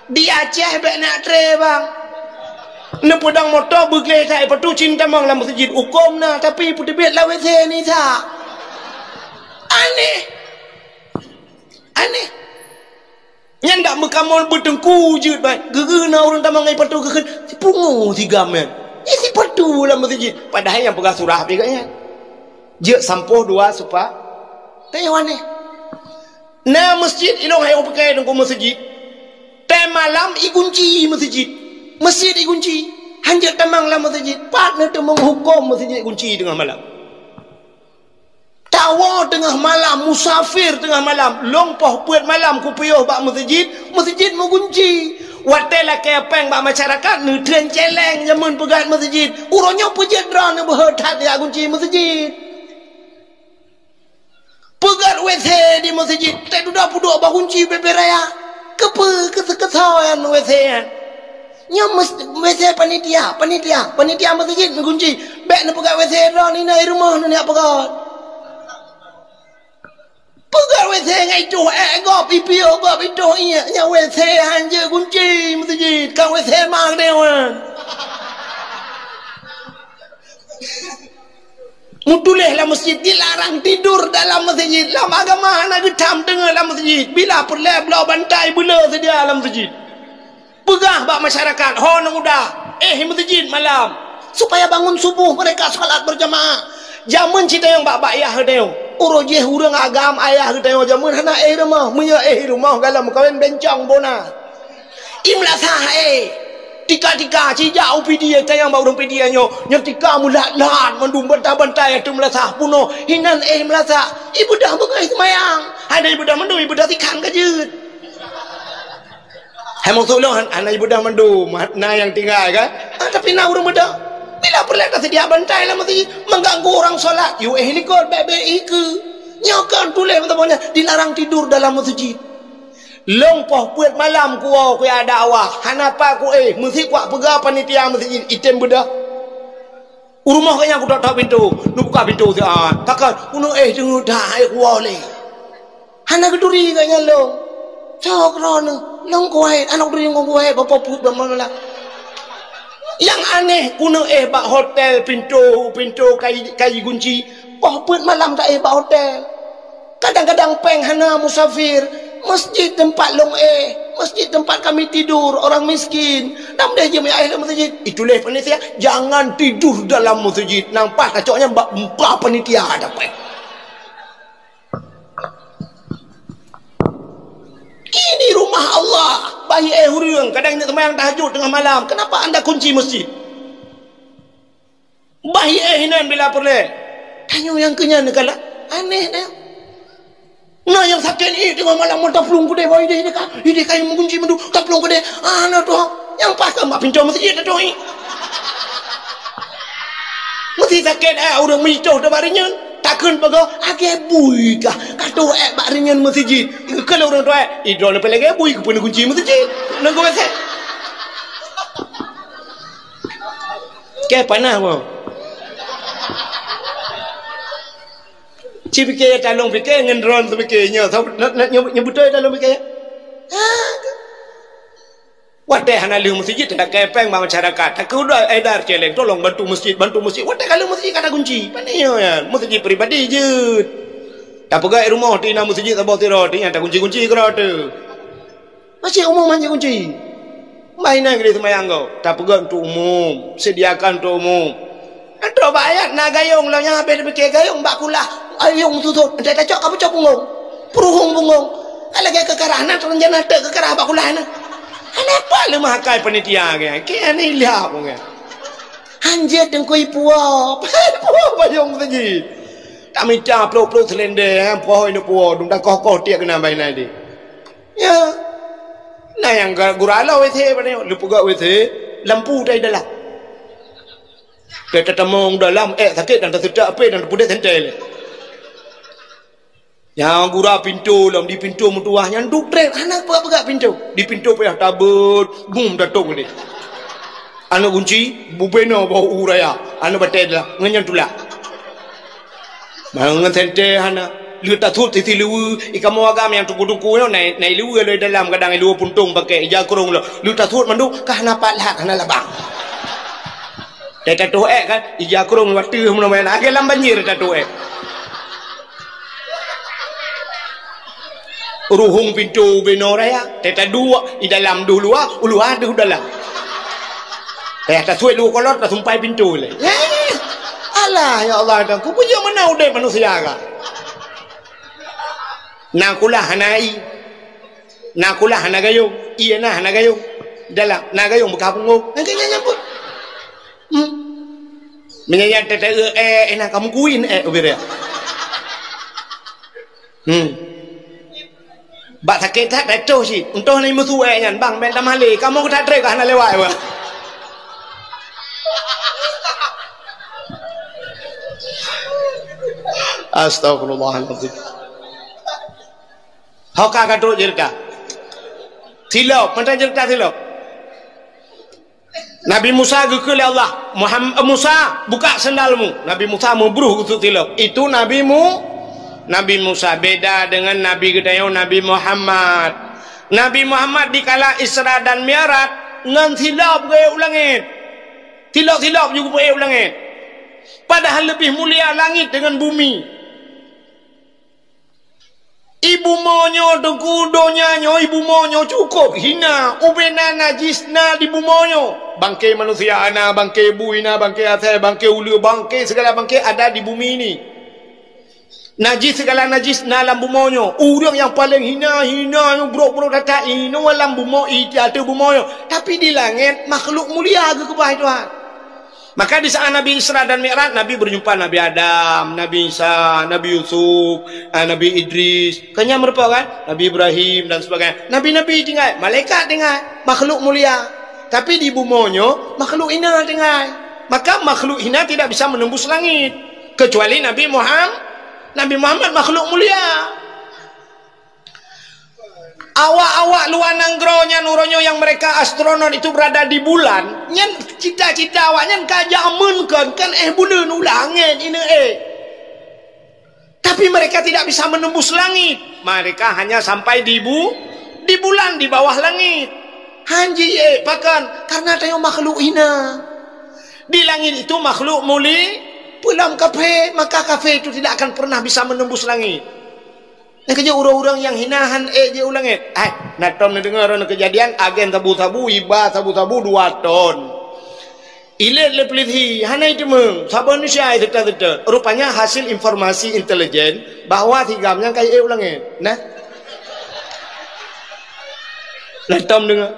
S1: di Aceh bek nak tre bang ne pedang motor begle tak sepatu cinta mang dalam masjid hukum nah tapi putih bet lawe ni tak aneh yang tak mekamol bertengku je baik gegena orang tamang ngai sepatu gegen pungu tiga men isi sepatu dalam masjid padahal yang pegang surah pegangnya je sampuh dua supa tewane na masjid ilong hayo pakai dengku masjid te malam ikunci masjid ikunci hanjat tamang la masjid partner tu menghukum masjid ikunci dengan malam tawa tengah malam, musafir tengah malam, lompoh puat malam ku puyuh bak masjid, masjid mau kunci. Watela kepeng bak masyarakat ni tren celeng jamun pegat masjid. Uronya pejat drone berhetat ya kunci masjid. Pegat WC di masjid, tak duduk bak kunci beberaya. Kepe kesekesawan WC an. Nya WC panitia masjid mengunci. Bek nak pegat WC drone ni nai rumah ni nak pegat. Pegat WC ngai tu gop IPO gop itu nya WC hanje kunci masjid kan WC mang dewan. Mutuleh lah masjid dilarang tidur dalam masjid. Lam agama nak getam tengah dalam masjid. Bila perle belau bantai bela sedia dalam masjid. Pegah bak masyarakat ho nang udah masjid malam supaya bangun subuh mereka salat berjamaah. Jamun cita yang bak ayah teu. Urojeh urang agam ayah teu jamun hana rumah, munya rumah galam kawin bencong bona. Imla sah tika cija upidi tayang bau dong pidi nyo tika mulat mandum bantai tu melasah puno hinan melasa ibu dah mengai semayang ada ibu dah mandu ibu dah tikan kajut hai maksud lo anak ibu dah mandu na yang tinggal kan tapi na urang muda bila perlu sedia bantai lah masih mengganggu orang solat you helikot bebe ke nyokan tulis temannya dilarang tidur dalam masjid. Lompoh puat malam ku ada awak hanapa ku mesti kuat pegah panitia mesti item bedah rumah kanya aku tak pintu nu buka pintu tu takkan kuno dengar dah ku le hana keduri kanya long cok ron long ku anak duri ku bapa put bamala yang aneh kuno bak hotel pintu kai kunci puat malam tak bak hotel kadang-kadang peng hana musafir masjid tempat long masjid tempat kami tidur orang miskin nam deh je ayah masjid itulah panitia jangan tidur dalam masjid nampak kacoknya mbak panitia dapat ini rumah Allah bayi huriung kadang nak sembahyang tahajud tengah malam kenapa anda kunci masjid bayi hinan bila perle tanya yang kenyang negala aneh dah. Nah yang sakit ni tengah malam mau taplung ku deh bawa ide kayu mengunci mendu taplung ku deh nah tu yang pas mak pintu masjid tu mesti sakit orang micau tu baringan takkan baga age bui kah katu baringan masjid kalau orang tu idol nak pelagi bui ku pun kunci masjid nak go set ke panah mo Cipike talong pike ngendron tu pike nya nyebut talong pike wate hana lu masjid tak kepeng bang masyarakat tak udah edar celeng tolong bantu masjid wate kalau masjid kata kunci panio ya masjid pribadi je tak pegai rumah di nama masjid abah tiro di tak kunci kera tu masih umum manja kunci mainan gede semayang kau tak pegai untuk umum sediakan untuk umum antara bayar nak gayung lah yang habis pike gayung bak kulah ayung tutut tak cocok kamu cok bungong peruhung bungong kalau gaya kekarahan terenjana tak kekarah bak kulah na kenapa lu mahakai panitia ke ni lihat pun anjir dengkui puap bayung saja tak minta peluk selender pohon itu puap dum dah koh tiak kena main nanti ya nah yang gurala WC pada lu pegak WC lampu dari dalam kita temong dalam sakit dan tersedak apa dan pudet sentel yang gura pintu dalam di pintu mutuah yang duk tren anak pegak pintu di pintu payah tabut boom datung ni anak kunci bubeno bau uraya anak batel lah ngenyan tulak mangan sentel anak lu tak thut ti lu ikamu agam yang tuku-tuku no nai lu le dalam kadang lu puntung pakai ija kurung lu tak thut mandu kah napak lah kana labang tatu kan ija kurung waktu mun main age lam banjir tatu ruhung pintu beno raya teta dua di dalam dulu ulu ada dalam tak suai lu kolot tak sumpai pintu le alah ya Allah dan ku punya mana udah manusia ka nakulah hanagayo iya nah hanagayo dalam nagayo bekapung nganya nyambut menyayat tete enak kamu kuin ubir ya Bak sakit tak betul sih. Untuk ni musuh kan bang ben lam hale kamu ku tak trek kan lewat bang. Astagfirullahaladzim. Hokah kaduk jerka. Silap, mentang jerka silap. Nabi Musa gekul ya Allah. Muhammad Musa buka sendalmu. Nabi Musa membruh untuk silap. Itu Nabi Musa beda dengan Nabi Gedayo Nabi Muhammad. Nabi Muhammad dikala Isra dan Mi'raj ngan silap ke ulangit. Silap juga ke ulangit. Padahal lebih mulia langit dengan bumi. Ibu monyo dekudonya nyo ibu monyo cukup hina ubena najisna di ibu monyo. Bangkai manusia ana, bangkai buina, bangkai atai, bangkai ulu, bangkai segala bangkai ada di bumi ini. Najis segala najis dalam bumonyo. Orang yang paling hina yang buruk-buruk datang ini dalam bumo itu ada bumonyo. Tapi di langit makhluk mulia ke bawah Tuhan. Maka di saat Nabi Isra dan Mi'raj, Nabi berjumpa Nabi Adam, Nabi Isa, Nabi Yusuf, Nabi Idris. Kenyang merupakan Nabi Ibrahim dan sebagainya. Nabi-nabi tinggal, malaikat tinggal, makhluk mulia. Tapi di bumonyo makhluk hina tinggal. Maka makhluk hina tidak bisa menembus langit kecuali Nabi Muhammad makhluk mulia. Awak-awak luar nanggronya nuronyo yang mereka astronot itu berada di bulan. Nyen cita-cita awaknya kajak amunkan kan bulan ulangin ini Tapi mereka tidak bisa menembus langit. Mereka hanya sampai di bulan di bawah langit. Hanji pakan karena tayo makhluk hina. Di langit itu makhluk muli pulang kafe, maka kafe itu tidak akan pernah bisa menembus langit. Yang kerja orang-orang yang hinahan je ulangit. Natom ni dengar orang kejadian agen tabu-tabu iba tabu-tabu 2 ton. Ilet lepelithi hana itu meng saban ni syai tetap. Rupanya hasil informasi intelijen bahawa tigamnya kayak ulangit. Nah. Natom dengar.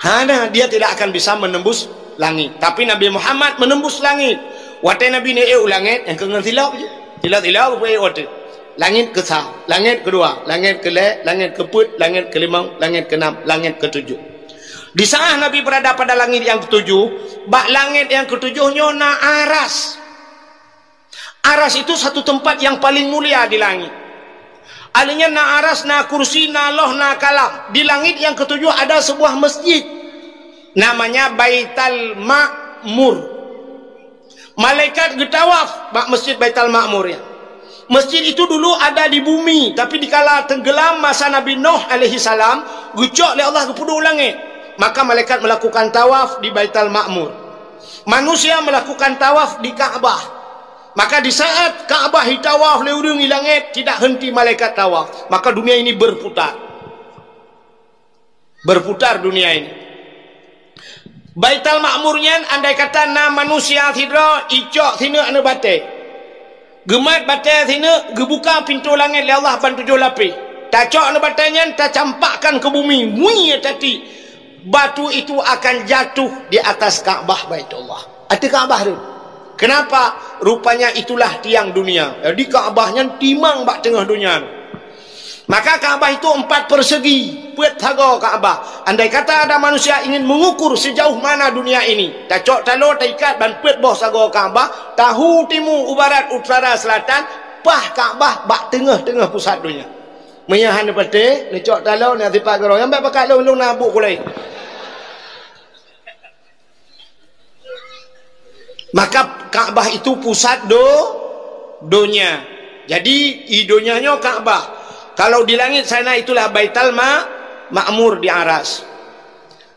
S1: Hana dia tidak akan bisa menembus langit. Tapi Nabi Muhammad menembus langit. Watai Nabi ni ulangit yang kenal silap je. Silap apa watai. Langit ke-1, langit ke-2, langit ke-3, langit ke-4, langit ke-5, langit ke-6, langit ke-7. Di saat Nabi berada pada langit yang ke-7, bak langit yang ke-7 na aras. Aras itu satu tempat yang paling mulia di langit. Alinya na aras, na kursi, na loh, na kalam. Di langit yang ke-7 ada sebuah masjid. Namanya Baitul Ma'mur. Malaikat getawaf bak masjid Baitul Ma'mur ya. Masjid itu dulu ada di bumi, tapi dikala tenggelam masa Nabi Nuh alaihi salam, gucok oleh Allah ke pudu langit. Maka malaikat melakukan tawaf di Baitul Ma'mur. Manusia melakukan tawaf di Ka'bah. Maka di saat Ka'bah ditawaf oleh orang di langit, tidak henti malaikat tawaf. Maka dunia ini berputar. Berputar dunia ini. Baitul Ma'murnya andai kata na manusia tidra icok sini anu batai. Gemat batai sini, gebuka pintu langit oleh Allah bantu 7 lapis. Tacok anu batainya, tak campakkan ke bumi. Mui tadi. Batu itu akan jatuh di atas Ka'bah Baitullah. Ada Ka'bah tu. Kenapa? Rupanya itulah tiang dunia. Jadi Ka'bahnya timang bak tengah dunia. Maka Ka'bah itu 4 persegi. Puat thago Ka'bah. Andai kata ada manusia ingin mengukur sejauh mana dunia ini, tacok talo taikat ban puat boh sago Ka'bah, tahu timur barat utara selatan, pah Ka'bah bak tengah-tengah pusat dunia. Menyahan pete, lecok talo ni tipak gero, yang bak pakai long nabuk kulai. Maka Ka'bah itu pusat dunia. Jadi idonyanya Ka'bah. Kalau di langit sana itulah Baitul Ma'mur di aras.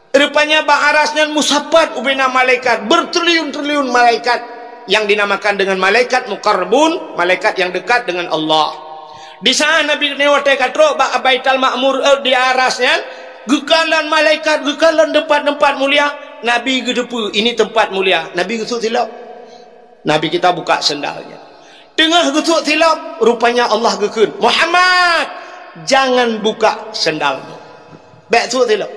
S1: Rupanya bak arasnya musapat ubena malaikat, bertriliun-triliun malaikat yang dinamakan dengan malaikat muqarrabun, malaikat yang dekat dengan Allah. Di sana Nabi Newate katro bak Baitul Ma'mur di arasnya, gekalan malaikat, gekalan tempat-tempat mulia. Nabi gedepu, ini tempat mulia. Nabi gesuk silap. Nabi kita buka sendalnya. Tengah gesuk silap, rupanya Allah gekun, Muhammad, jangan buka sendalmu. Baik tu silap.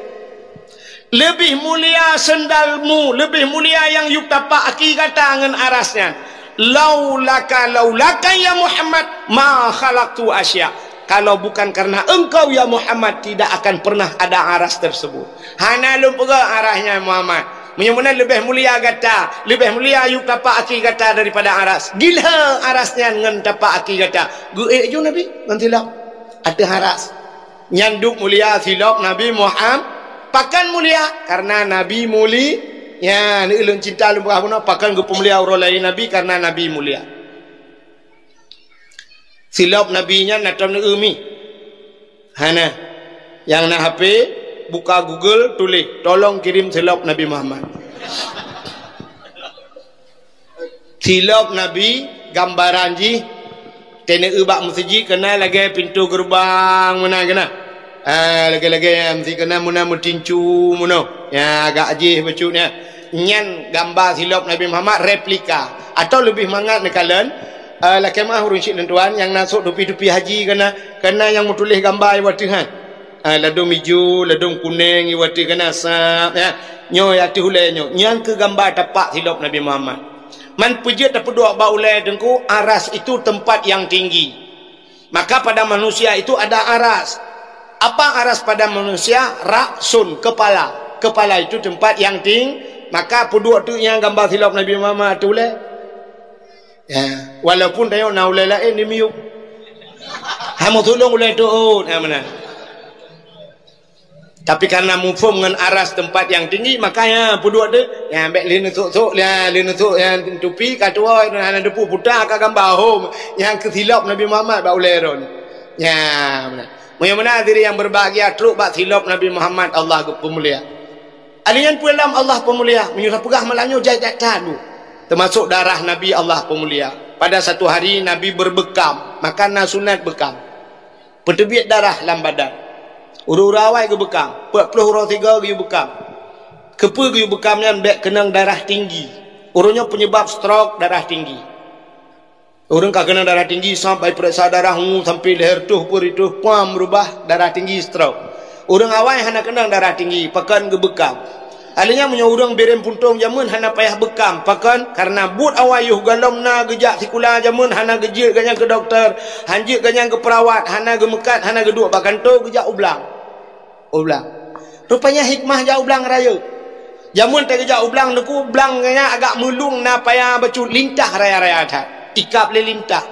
S1: Lebih mulia sendalmu, lebih mulia yang yuk tapak aki kata dengan arasnya. laulaka ya Muhammad ma khalaqtu asya. Kalau bukan karena engkau ya Muhammad, tidak akan pernah ada aras tersebut. Hana lumpur arahnya Muhammad. Menyemuna lebih mulia kata, lebih mulia yuk tapak aki kata daripada aras. Gila arasnya dengan tapak aki kata. Gue ju Nabi nantilah ada aras. Nyanduk mulia silap Nabi Muhammad. Pakan mulia karena Nabi mulia. Ya, ni ulun cinta lumpur apa pakan gue pemulia orang lain Nabi karena Nabi mulia. Silap nabinya natam umi. Hana yang nak HP buka Google tulis tolong kirim silap Nabi Muhammad. Silap Nabi gambaran ji tene ubak masjid kena lagi pintu gerbang mana kena. Lagi-lagi yang mesti kena muna mutincu muno. Ya agak ajih bacutnya. Nyan gambar silap Nabi Muhammad replika atau lebih mangat nekalan laki mah urun syik dan tuan yang nasuk dupi-dupi haji kena yang mutulis gambar iwati han. Ladung hijau, ladung kuning iwati kena sap ya. Nyo ya ti hulai nyo. Yang ke gambar tapak silap Nabi Muhammad. Man pujit dapat dua ba ulai dengku aras itu tempat yang tinggi. Maka pada manusia itu ada aras. Apa aras pada manusia? Raksun, kepala. Kepala itu tempat yang tinggi. Maka puduk tu yang gambar silap Nabi Muhammad tu ulai. Ya, walaupun tayo na ulay lain ni miyuk. Hamu tulong ulay doon, mana? Tapi karena mufum dengan aras tempat yang tinggi, makanya pudua de, ya ambek linu sok ya yang tupi katua ana depu buta ka gambar home yang kesilap Nabi Muhammad ba ulay ron. Ya, mana? Mulia-mulia diri yang berbahagia truk ba silap Nabi Muhammad Allah pemulia. Alian pulam Allah pemulia, menyuruh pegah malanyo jajak tadu. Termasuk darah Nabi Allah pemulia. Pada satu hari Nabi berbekam, makan sunat bekam. Pertebit darah dalam badan. Uru-uru awal ke bekam, 40 orang 3 ke bekam. Kepa ke bekamnya mbek kenang darah tinggi. Urunnya penyebab stroke darah tinggi. Urun ka kenang darah tinggi sampai periksa darah sampai leher tuh pur itu pam berubah darah tinggi stroke. Urun awal hana kenang darah tinggi, pakan ke bekam. Alinya punya orang berem puntung jamun hana payah bekam pakan karena but awayuh galom na gejak sikula jamun hana gejil ganyang ke doktor hanjik ganyang ke perawat hana gemekat hana geduk pakan tu gejak ublang rupanya hikmah ja ublang raya jamun te gejak ublang deku ublang ganya agak mulung na payah bacut lintah raya-raya atat ikap le lintah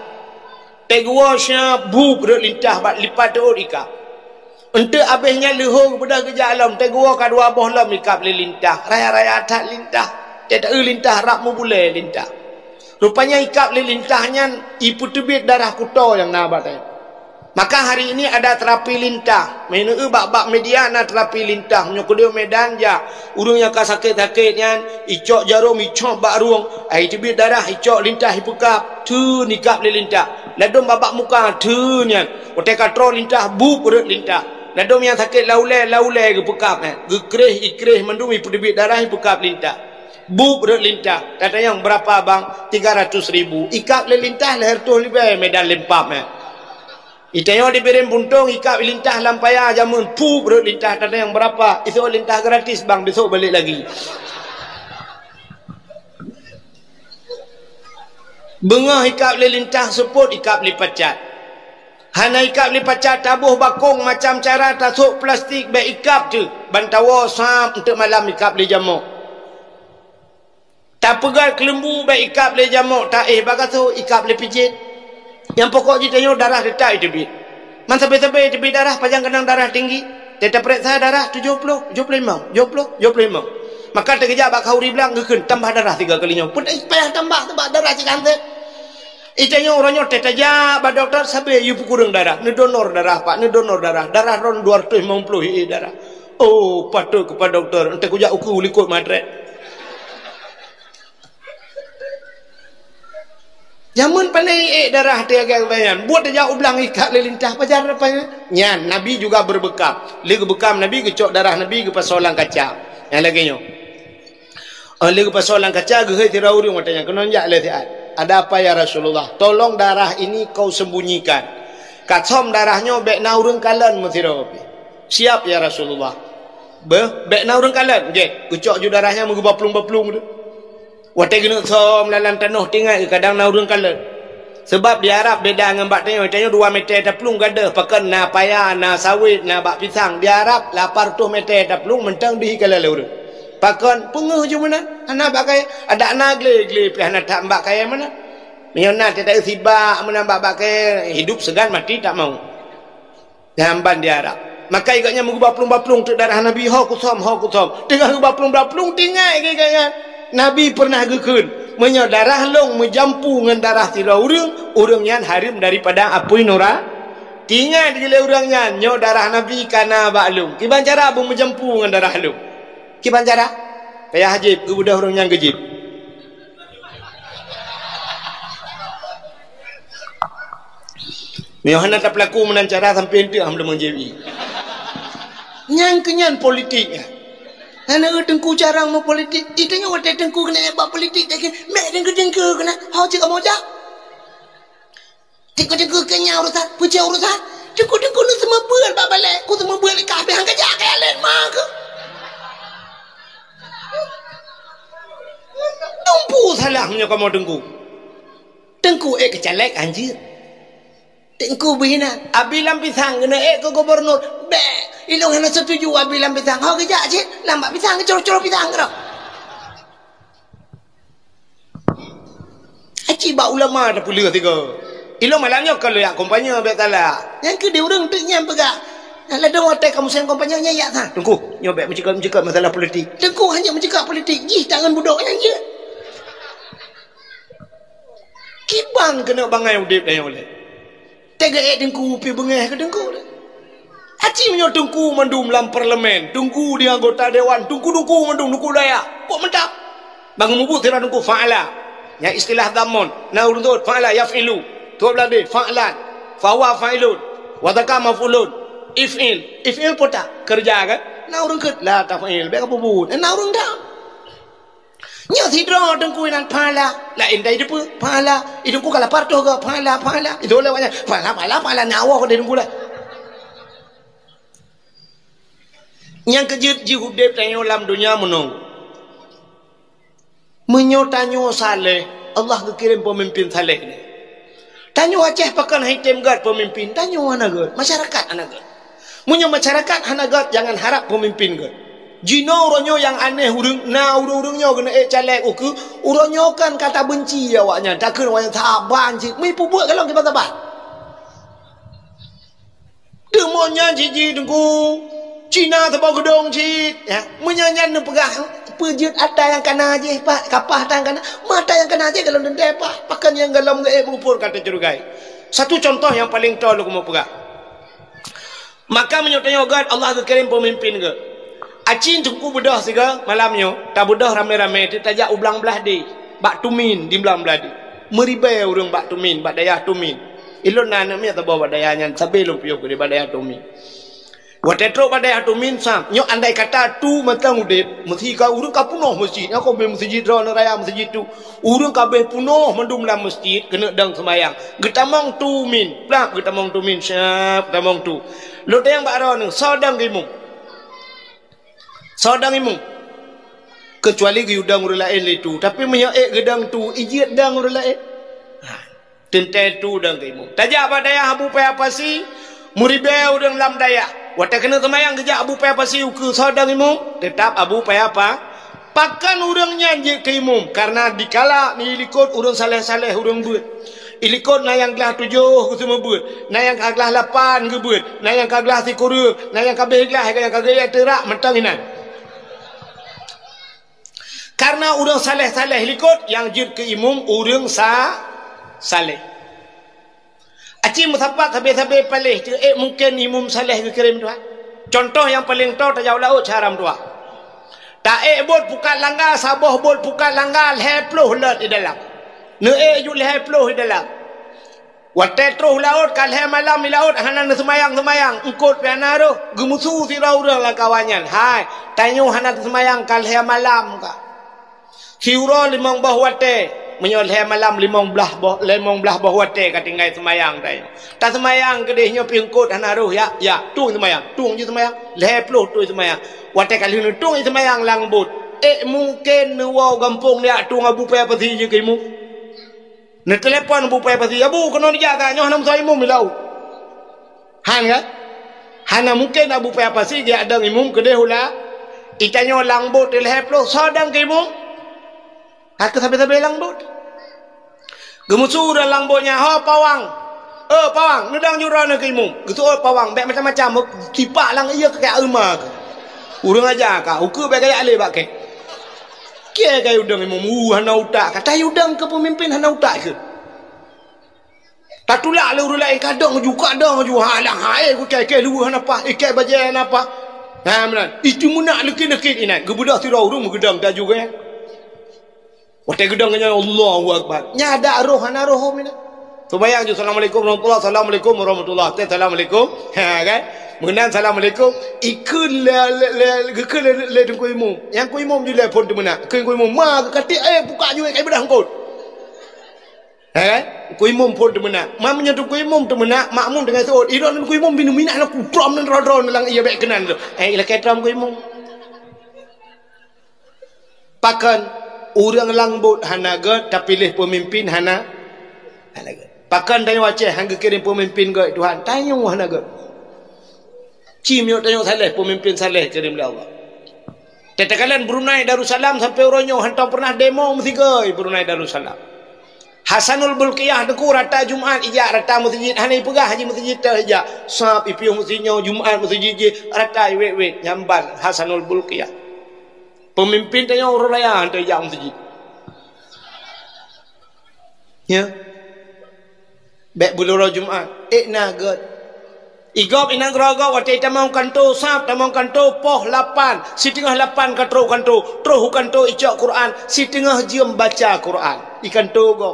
S1: te gua sya buk re lintah bat lipat tu ikap. Untuk habisnya leho kepada kerja alam tegua kadua boh lam ikap le lintah raya-raya atat lintah tidak lintah rakmu boleh lintah rupanya ikap le lintahnya ipu tebit darah kuto yang nabat maka hari ini ada terapi lintah menu bak-bak media na terapi lintah nyokudio medan ja urung yang ka sakit-sakitnya icok jarum icok bak ruang ai tebit darah icok lintah ipukap tu nikap le lintah ladom babak muka tu nya ote katro lintah bu perut lintah ladom yang sakit laulai ke pekap gekreh ikreh mendumi perdebit darah pekap lintah bu perut lintah kata yang berapa bang 300.000 ikap le lintah leher tu lebih medan lempap itayo dibirin buntung ikap lintah lampaya jamun pu perut lintah kata yang berapa itu lintah gratis bang besok balik lagi bengah ikap le lintah seput ikap le pacat hana ikap li pacat tabuh bakung macam cara tasuk plastik be ikap tu bantawa sam untuk malam ikap li jamuk tak pegal kelembu be ikap li jamuk tak bagaso ikap li pijit yang pokok jitanya darah detak itu bit man sampai-sampai itu bit darah panjang kenang darah tinggi tetap periksa darah 70 75 maka terkejap bak kauri bilang ngeken tambah darah 3 kalinya pun payah tambah darah cikantet itanya orangnya tetaja ba dokter sabe yu kurang darah ni donor darah pak ni donor darah ron 250 darah oh patut kepada dokter ente kujak uku ulikut madret jamun pandai darah dia agak bayan buat dia ublang ikat lelintah pajar apa nyan Nabi juga berbekam lagi bekam Nabi kecok darah Nabi ke pasolang kaca yang lagi nyo lagi pasolang kaca ge tirauri matanya kenonjak le tiat ada apa ya Rasulullah? Tolong darah ini kau sembunyikan. Katsom darahnya bek naurung kalan mutirapi. Siap ya Rasulullah. Bek naurung kalan. Nggih, ucok ju darahnya mengubah pelung-pelung tu. Watai kena som dalam tanah tinggal kadang na urang kala. Sebab di Arab beda dengan bak tengok 2 meter taplung gada pakan na paya na sawit na bak pisang. Di Arab 800 meter taplung mentang di kala urang. Pakan penguh je mana? Anak bakai ada anak gle anak tak mbak kaya mana? Menyona tidak sibak menambah bakai hidup segan mati tak mau. Jamban di Arab. Maka igaknya mengubah plung-plung tu darah Nabi ho kusom. Tengah ubah plung-plung tinggal igaknya. Nabi pernah gekun menyo darah long menjampu dengan darah sira urang yang harim daripada apui nora. Tinggal di urangnya nyo darah Nabi kana baklum. Kiban cara bu menjampu dengan darah long. Kiban cara? Payah hajib ke budak orang yang gejib. Miohana tak pelaku menancara sampai ente belum menjebi. Nyang kenyan politiknya. Anak tengku jarang mau politik. Itanya waktu tengku kena buat politik. Mek tengku kena. Hau cakap mau jak. Tengku kena urusan. Puja urusan. Tengku ni semua buat balik. Ku semua buat kabeh hang kerja kaya lain mak ke. Tumpu salahnya kamu tengku kecalek anjir. Tengku bina abi lampisang kena ke gubernur be ilong hana setuju abi lampisang hau kerja je lambat pisang corok pisang kau aci ba ulama dah pula tiga ilong malangnya kalau yang kompanya be salah yang ke dia orang tu nyam pegak ala dong otak kamu sen kompanya nyak ha tengku nyobek mencakap masalah politik tengku hanya mencakap politik ji tangan budaknya je kibang kena bangai udip dah yang oleh tega dengku pi bengeh ke dengku aci menyo dengku mandum dalam parlimen dengku di anggota dewan dengku mandum dengku daya kok mentap bang mubut tira dengku fa'ala ya istilah damon na urut fa'ala yafilu tu belade fa'lan fawa fa'ilun wa zakama fulun ifil pota kerja kan na urut ket la tafil be ka bubut na urut dah nyo sidro dengku nan pala la indai depu pala idengku kala parto ke pala itu lewatnya pala nyawa ko dengku lah yang kejut ji hudep tanyo lam dunia menung menyotanyo saleh Allah kekirim pemimpin saleh ni tanyo Aceh pakan hitam gad pemimpin tanyo anagat masyarakat anagat munyo masyarakat anagat jangan harap pemimpin gad jino uronyo yang aneh urungnya kena calek uku uronyo kan kata benci awaknya takkan awaknya saban cik mai pubuk kalau kita sabar demonya jiji dengku Cina tebau gedong cik ya menyanyian pegang pejut ada yang kena aje pak kapah tang kena mata yang kena aje kalau dendai pak pakan yang galam gae mengupur kata curugai satu contoh yang paling tahu lu mau pegang maka menyotanya God Allah kekirim pemimpin ke acin tungku bedah siga malamnya tak bedah rame-rame dia tajak ublang belah di bak tumin di belah belah di meribai urang bak tumin bak dayah tumin ilon nanamnya tak bawa dayahnya sebelum piok di bak dayah tumin watetro bak dayah tumin sam nyo andai kata tu matang udep mesti ka urang ka punoh masjid aku be masjid rana raya masjid tu urang kabeh punoh mendum dalam masjid kena dang sembayang getamang tumin plak getamang tumin siap getamang tu lo tayang bak ron sodang gimung Saudang imung kecuali gedang orang lain itu tapi menyak gedang tu ijit dang orang lain tentai tu dang imung tajak apa daya abu pe apa si muribe udang lam daya wata kena semayang kejak abu pe apa si ke saudang imung tetap abu pe apa pakan urang nyanyi ke imum karena dikala ni likut urang saleh-saleh urang buat ilikut na yang kelas 7 ke semua buat na yang kelas 8 ke buat na yang kelas 10 na yang kabeh kelas yang kagaya terak mentang inan karena urang saleh-saleh likut yang jid ke imum urang saleh aci musapak habis-habis palih mungkin imum saleh ke kirim tuan contoh yang paling tahu tajau laut haram tuan tak bot pukat langgar saboh bot pukat langgar heploh lat di dalam ne ju heploh di dalam watet terus laut kalhe malam di laut hanan semayang engkot piana tu gemusu si urang lah kawannya hai tanyo hanan semayang kalhe malam ka Fiura limang bah wate menyoleh malam limang belah bah wate katinggai semayang tayo. Tak semayang kedehnya pingkut hanaruh ya tung semayang tung je semayang leploh tu semayang wate kali ni tung semayang langbut mungkin wow gampung dia tung abu pay pati je ke mu. Na telefon abu pay pati abu kena dia tanya nam sai mu milau. Han kan? Hana mungkin abu pay pati dia ada imum ke hula. Itanyo langbot ilhep lo sadang ke mu. Aku sampai langbot. Gemusura langbotnya ha pawang. Pawang nedang jurana ke mu. Gitu pawang bek macam-macam tipak lang iya ke alma. Urang aja ka ukur bek gaya le bak ke. Kia kaya udang imam hana utak kata udang ke pemimpin hana utak ke tak tulak le urang lain kadang juga halang hae ku kai lu hana apa ikai baje hana apa ha menan itu munak lekit-lekit inat gebudak tirau urang gedang dah juga wate gedang nya Allahu akbar nyada roh hana roh mina tu bayang ju assalamualaikum warahmatullahi assalamualaikum ha kan mengenal assalamualaikum ikut le ku imam yang ku imam je le pun temena ku imam ma kata buka je kai bedah kau ku imam pun temena ma menyentuh ku imam temena makmum dengan seot iron ku imam binu minat nak putram dan rodron lang ia baik kenan tu la ketram ku imam pakan orang langbut hanaga tapi pilih pemimpin hana pakan tanya waceh hangga kirim pemimpin ke Tuhan tanya hanaga Cimio tanya saleh pemimpin saleh kirim oleh Allah. Tetakalan Brunei Darussalam sampai orangnya hantar pernah demo mesti ke Brunei Darussalam. Hasanul Bulqiyah deku rata Jumaat ijak rata masjid hanai pegah haji masjid ijak sab ipiu mestinya Jumaat masjid rata wek nyamban Hasanul Bulqiyah. Pemimpin tanya orang lain hantar ijak masjid. Ya. Bek bulur Jumaat nagat igop inang rogo wate tamang kanto sap tamang kanto poh 8 setengah 8 katro kanto troh kanto icak Quran setengah jam baca Quran ikanto go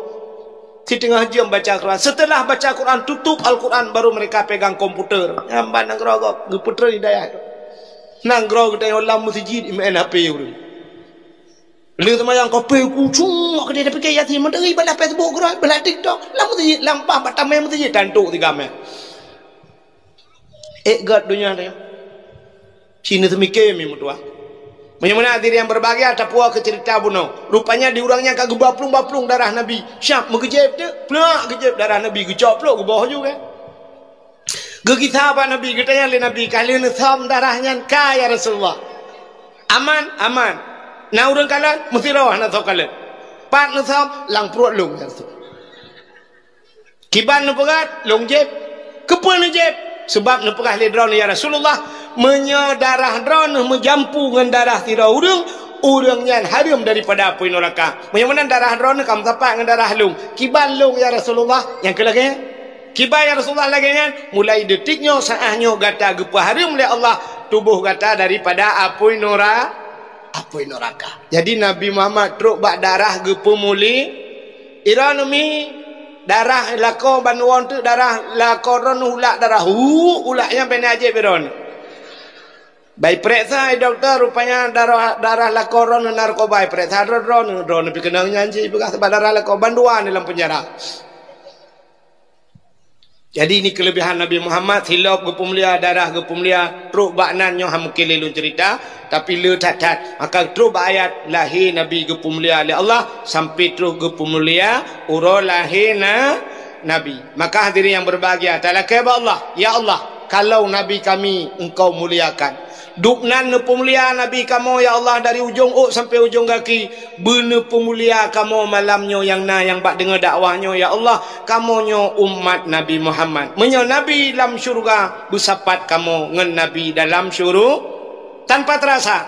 S1: setengah jam baca Quran setelah baca Quran tutup Al-Quran baru mereka pegang komputer nyamban nang rogo geputer hidayah nang rogo tayo lam masjid imen HP urang lu temayang kopi kucung ke dia pakai yatim dari bala Facebook gerak bala TikTok lam masjid lampah batamai masjid tantuk tiga me God dunia dia. Cina semikir mutua. Bagaimana diri yang berbahagia tapua ke cerita buno. Rupanya di orangnya kagak baplung darah Nabi. Syap mengejep tu, plak kejep darah Nabi gecok plok ke bawah juga. Gekisah apa Nabi katanya le Nabi kalian sam darahnya kaya Rasulullah. Aman. Nah orang kalian mesti rawah nak tahu kalian. Pat nasam lang perut long ya Rasul. Kiban pegat long jeb. Kepul jeb. Sebab nepekah le drone ya Rasulullah menyadarah drone menjampu dengan darah tira urang yang haram daripada api neraka. Bagaimana darah drone kam tapak dengan darah lung. Kiban lung ya Rasulullah yang kelagi. Kiban ya Rasulullah lagi kan mulai detiknya saahnya gata gepa haram oleh Allah tubuh gata daripada api neraka. Jadi Nabi Muhammad truk bak darah gepa muli iranumi darah lako banuan tu darah lakoron ulak darah ulaknya pena aje beron. Baik periksa doktor rupanya darah lakoron narkoba periksa drone tapi kena nyanyi bekas darah lako banduan dalam penjara. Jadi ini kelebihan Nabi Muhammad hilap gepumlia darah gepumlia truk baknan nyo ham kelelun cerita tapi le tat maka truk ayat lahir Nabi gepumlia oleh Allah sampai truk gepumlia uro lahir Nabi. Maka hadirin yang berbahagia talakai Allah ya Allah kalau Nabi kami engkau muliakan duknan pemulia Nabi kamu ya Allah dari ujung sampai ujung kaki bener pemulia kamu malamnya yang bak dengar dakwahnya ya Allah kamunyo umat Nabi Muhammad menyo Nabi dalam syurga bersapat kamu ngen Nabi dalam syurga tanpa terasa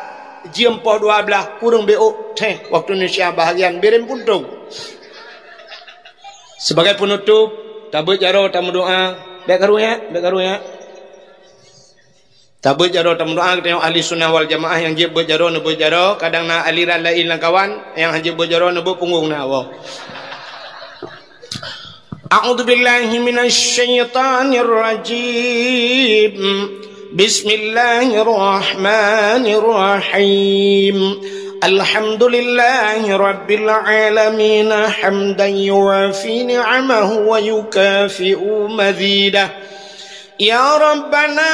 S1: jam 12 kurang beok waktu Indonesia bahagian berem puntung sebagai penutup tabut jaro tamu doa baik karunya tabut jaro tamu doa kita yang ahli sunnah wal jamaah yang jeb berjaro nebo jaro kadang na aliran lain lang kawan yang hajib berjaro nebo punggung na Allah. A'udzu billahi minasyaitonir rajim. Bismillahirrahmanirrahim. Alhamdulillahi rabbil alamin hamdan yuwafi ni'amahu wa yukafi'u mazidah. يا ربنا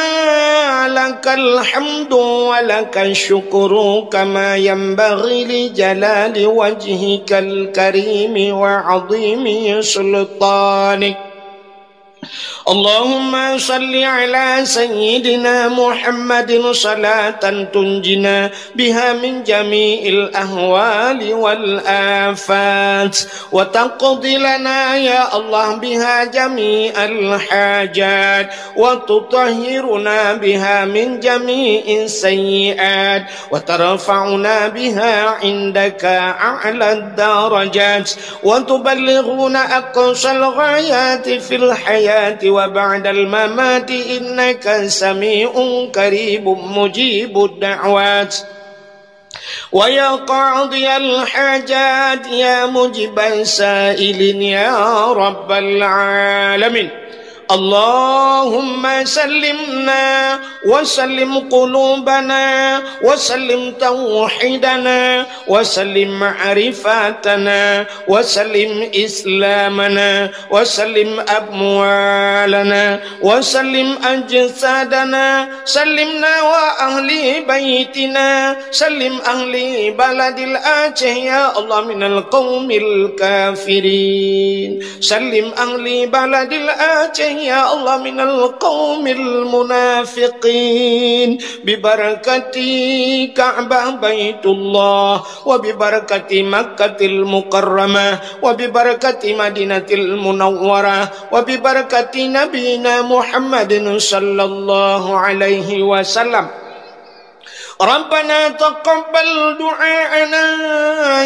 S1: لك الحمد ولك الشكر كما ينبغي لجلال وجهك الكريم وعظيم سلطانك. اللهم صل على سيدنا محمد صلاة تنجنا بها من جميع الأهوال والآفات وتقضي لنا يا الله بها جميع الحاجات وتطهرنا بها من جميع السيئات وترفعنا بها عندك أعلى الدرجات وتبلغنا أقصى الغايات في الحياة وبعد الممات إنك سميع قريب مجيب الدعوات. ويا قاضي الحاجات يا مجيب السائلين يا رب العالمين. اللهم سلمنا وسلم قلوبنا وسلم توحيدنا وسلم معرفتنا وسلم إسلامنا وسلم أموالنا وسلم أجسادنا. سلمنا وأهل بيتنا سلم أهل بلد الآتي يا الله من القوم الكافرين. سلم أهل بلد الآتي يا الله من القوم المنافقين ببركة كعبة بيت الله وببركة مكة المكرمة وببركة مدينة المنورة وببركة نبينا محمد صلى الله عليه وسلم. ربنا تقبل دعاءنا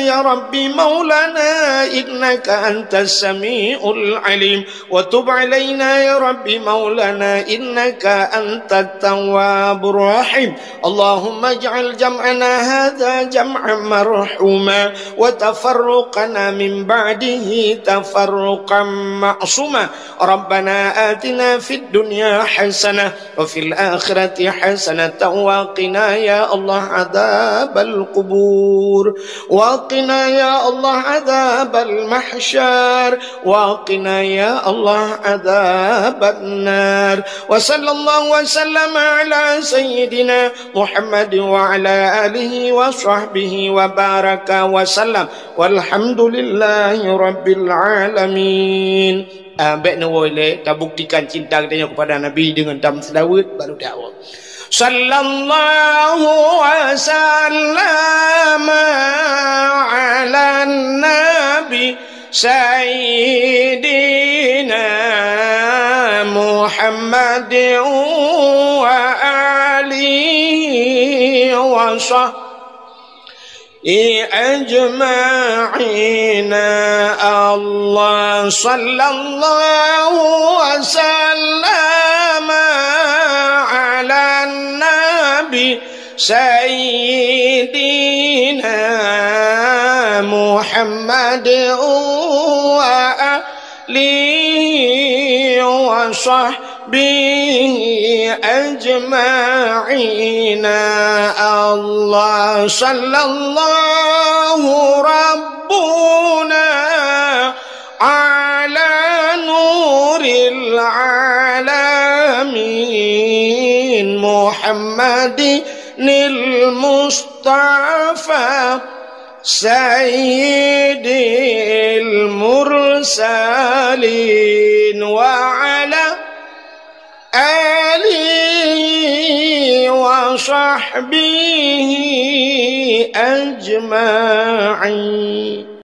S1: يا ربي مولانا إنك أنت السميع العليم وتب علينا يا ربي مولانا إنك أنت التواب الرحيم. اللهم اجعل جمعنا هذا جمعا مرحوما وتفرقنا من بعده تفرقا معصوما. ربنا آتنا في الدنيا حسنة وفي الآخرة حسنة وقنا يا الله عذاب القبور وقنا يا الله عذاب المحشر وقنا يا الله عذاب النار. وصلى الله وسلم على سيدنا محمد وعلى آله وصحبه وبارك وسلم والحمد لله رب العالمين. Baik nawai kita buktikan cinta kita kepada Nabi dengan dam selawat baru dakwah. Sallallahu wasallam ala nabi sayyidina Muhammad wa alihi wa sahbihi أجمعين. الله صلى الله وسلم على النبي سيدنا محمد وآله وصحبه أجمعين. الله صلى الله ربنا على نور العالمين محمد المصطفى سيد المرسلين وعلى آله وصحبه أجمعين.